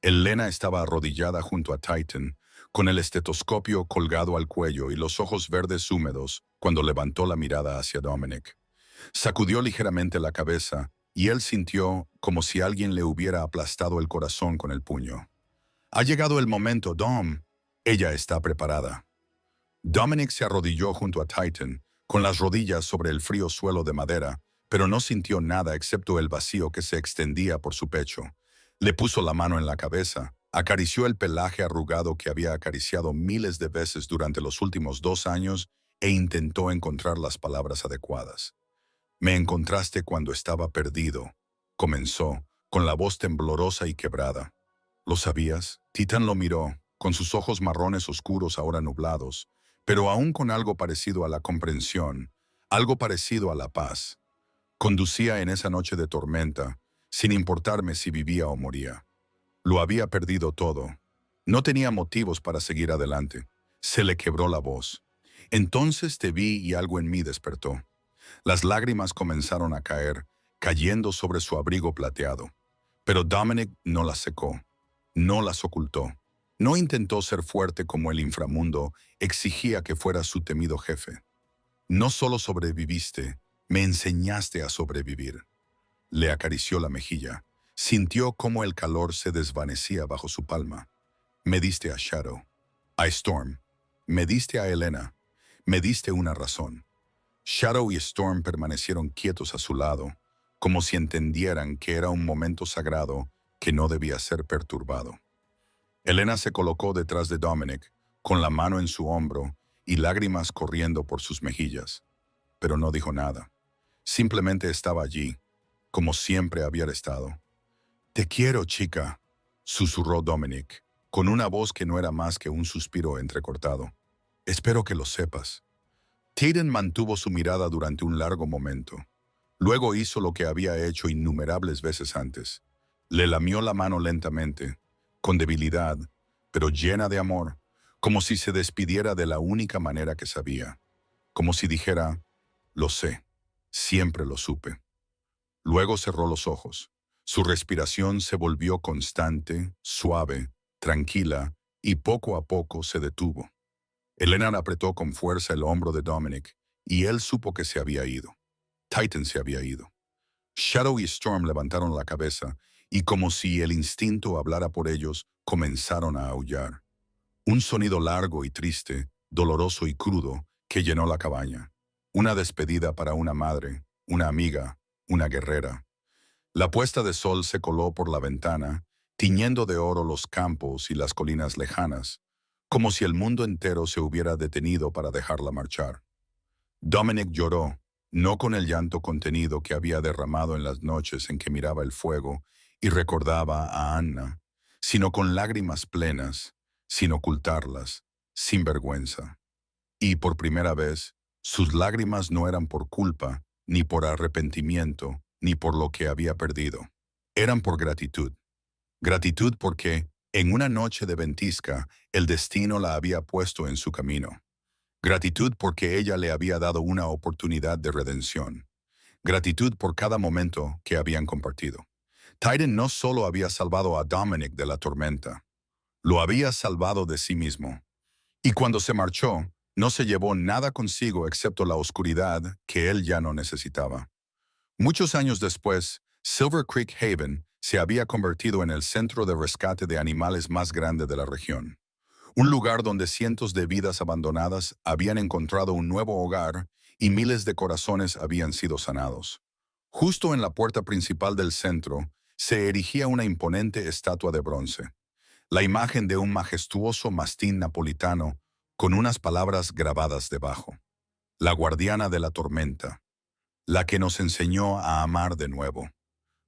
Elena estaba arrodillada junto a Titan, con el estetoscopio colgado al cuello y los ojos verdes húmedos cuando levantó la mirada hacia Dominic. Sacudió ligeramente la cabeza y él sintió como si alguien le hubiera aplastado el corazón con el puño. Ha llegado el momento, Dom. Ella está preparada. Dominic se arrodilló junto a Titan, con las rodillas sobre el frío suelo de madera, pero no sintió nada excepto el vacío que se extendía por su pecho. Le puso la mano en la cabeza, acarició el pelaje arrugado que había acariciado miles de veces durante los últimos 2 años e intentó encontrar las palabras adecuadas. Me encontraste cuando estaba perdido, comenzó, con la voz temblorosa y quebrada. ¿Lo sabías? Titan lo miró, con sus ojos marrones oscuros ahora nublados, pero aún con algo parecido a la comprensión, algo parecido a la paz. Conducía en esa noche de tormenta, sin importarme si vivía o moría. Lo había perdido todo. No tenía motivos para seguir adelante. Se le quebró la voz. Entonces te vi y algo en mí despertó. Las lágrimas comenzaron a caer, cayendo sobre su abrigo plateado. Pero Dominic no las secó, no las ocultó. No intentó ser fuerte como el inframundo exigía que fuera su temido jefe. No solo sobreviviste, me enseñaste a sobrevivir. Le acarició la mejilla. Sintió cómo el calor se desvanecía bajo su palma. Me diste a Shadow, a Storm, me diste a Elena, me diste una razón. Shadow y Storm permanecieron quietos a su lado, como si entendieran que era un momento sagrado que no debía ser perturbado. Elena se colocó detrás de Dominic, con la mano en su hombro y lágrimas corriendo por sus mejillas, pero no dijo nada. Simplemente estaba allí, como siempre había estado. «Te quiero, chica», susurró Dominic, con una voz que no era más que un suspiro entrecortado. «Espero que lo sepas». Titan mantuvo su mirada durante un largo momento. Luego hizo lo que había hecho innumerables veces antes. Le lamió la mano lentamente, con debilidad, pero llena de amor, como si se despidiera de la única manera que sabía. Como si dijera, «Lo sé, siempre lo supe». Luego cerró los ojos. Su respiración se volvió constante, suave, tranquila, y poco a poco se detuvo. Elena apretó con fuerza el hombro de Dominic, y él supo que se había ido. Titan se había ido. Shadow y Storm levantaron la cabeza, y como si el instinto hablara por ellos, comenzaron a aullar. Un sonido largo y triste, doloroso y crudo, que llenó la cabaña. Una despedida para una madre, una amiga, una guerrera. La puesta de sol se coló por la ventana, tiñendo de oro los campos y las colinas lejanas, como si el mundo entero se hubiera detenido para dejarla marchar. Dominic lloró, no con el llanto contenido que había derramado en las noches en que miraba el fuego y recordaba a Anna, sino con lágrimas plenas, sin ocultarlas, sin vergüenza. Y por primera vez, sus lágrimas no eran por culpa, ni por arrepentimiento, ni por lo que había perdido. Eran por gratitud. Gratitud porque, en una noche de ventisca, el destino la había puesto en su camino. Gratitud porque ella le había dado una oportunidad de redención. Gratitud por cada momento que habían compartido. Titan no solo había salvado a Dominic de la tormenta, lo había salvado de sí mismo. Y cuando se marchó, no se llevó nada consigo excepto la oscuridad que él ya no necesitaba. Muchos años después, Silver Creek Haven se había convertido en el centro de rescate de animales más grande de la región. Un lugar donde cientos de vidas abandonadas habían encontrado un nuevo hogar y miles de corazones habían sido sanados. Justo en la puerta principal del centro se erigía una imponente estatua de bronce, la imagen de un majestuoso mastín napolitano con unas palabras grabadas debajo. La guardiana de la tormenta, la que nos enseñó a amar de nuevo.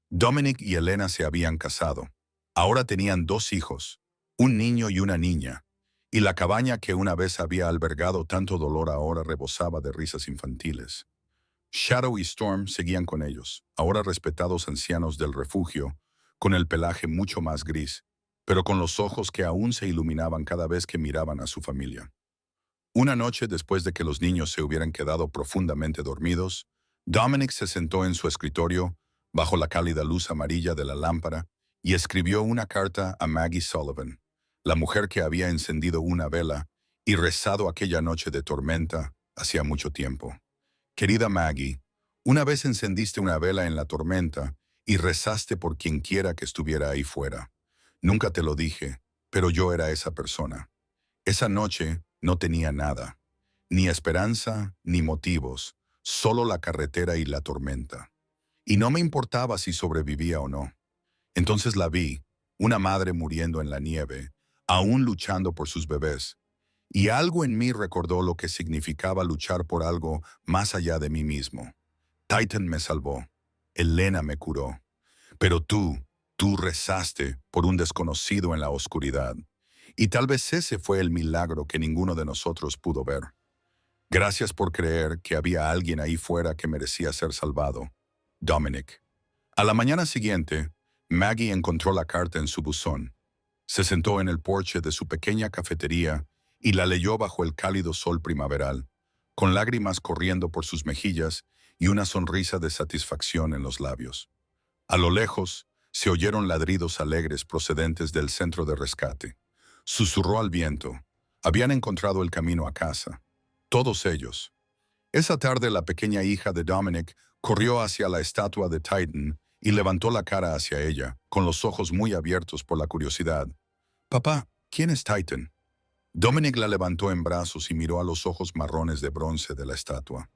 Dominic y Elena se habían casado. Ahora tenían 2 hijos, un niño y una niña, y la cabaña que una vez había albergado tanto dolor ahora rebosaba de risas infantiles. Shadow y Storm seguían con ellos, ahora respetados ancianos del refugio, con el pelaje mucho más gris, pero con los ojos que aún se iluminaban cada vez que miraban a su familia. Una noche después de que los niños se hubieran quedado profundamente dormidos, Dominic se sentó en su escritorio, bajo la cálida luz amarilla de la lámpara, y escribió una carta a Maggie Sullivan, la mujer que había encendido una vela y rezado aquella noche de tormenta hacía mucho tiempo. Querida Maggie, una vez encendiste una vela en la tormenta y rezaste por quien quiera que estuviera ahí fuera. Nunca te lo dije, pero yo era esa persona. Esa noche no tenía nada, ni esperanza ni motivos, solo la carretera y la tormenta. Y no me importaba si sobrevivía o no. Entonces la vi, una madre muriendo en la nieve, aún luchando por sus bebés. Y algo en mí recordó lo que significaba luchar por algo más allá de mí mismo. Titan me salvó. Elena me curó. Pero tú rezaste por un desconocido en la oscuridad. Y tal vez ese fue el milagro que ninguno de nosotros pudo ver. Gracias por creer que había alguien ahí fuera que merecía ser salvado. Dominic. A la mañana siguiente, Maggie encontró la carta en su buzón. Se sentó en el porche de su pequeña cafetería y la leyó bajo el cálido sol primaveral, con lágrimas corriendo por sus mejillas y una sonrisa de satisfacción en los labios. A lo lejos, se oyeron ladridos alegres procedentes del centro de rescate. Susurró al viento. Habían encontrado el camino a casa. Todos ellos. Esa tarde la pequeña hija de Dominic corrió hacia la estatua de Titan y levantó la cara hacia ella, con los ojos muy abiertos por la curiosidad. «Papá, ¿quién es Titan?» Dominic la levantó en brazos y miró a los ojos marrones de bronce de la estatua.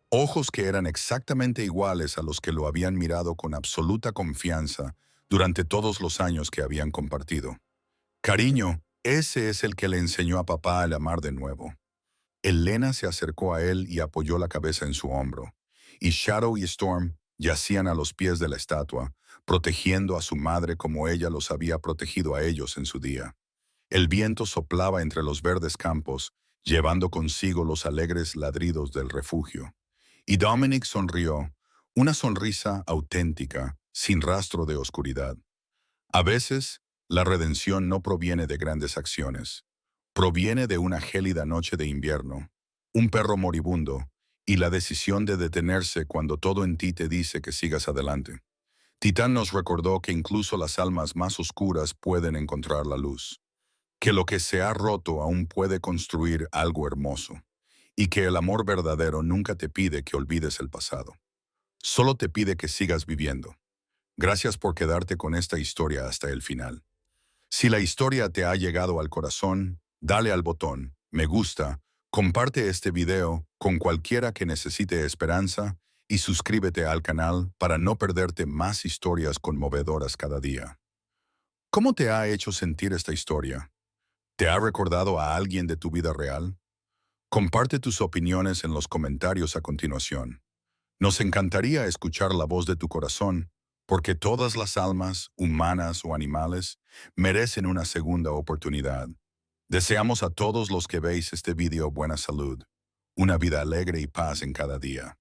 Ojos que eran exactamente iguales a los que lo habían mirado con absoluta confianza durante todos los años que habían compartido. «Cariño, ese es el que le enseñó a papá a amar de nuevo». Elena se acercó a él y apoyó la cabeza en su hombro, y Shadow y Storm yacían a los pies de la estatua, protegiendo a su madre como ella los había protegido a ellos en su día. El viento soplaba entre los verdes campos, llevando consigo los alegres ladridos del refugio. Y Dominic sonrió, una sonrisa auténtica, sin rastro de oscuridad. A veces, la redención no proviene de grandes acciones. Proviene de una gélida noche de invierno, un perro moribundo y la decisión de detenerse cuando todo en ti te dice que sigas adelante. Titán nos recordó que incluso las almas más oscuras pueden encontrar la luz, que lo que se ha roto aún puede construir algo hermoso, y que el amor verdadero nunca te pide que olvides el pasado. Solo te pide que sigas viviendo. Gracias por quedarte con esta historia hasta el final. Si la historia te ha llegado al corazón, dale al botón me gusta, comparte este video con cualquiera que necesite esperanza y suscríbete al canal para no perderte más historias conmovedoras cada día. ¿Cómo te ha hecho sentir esta historia? ¿Te ha recordado a alguien de tu vida real? Comparte tus opiniones en los comentarios a continuación. Nos encantaría escuchar la voz de tu corazón, porque todas las almas, humanas o animales, merecen una segunda oportunidad. Deseamos a todos los que veis este video buena salud, una vida alegre y paz en cada día.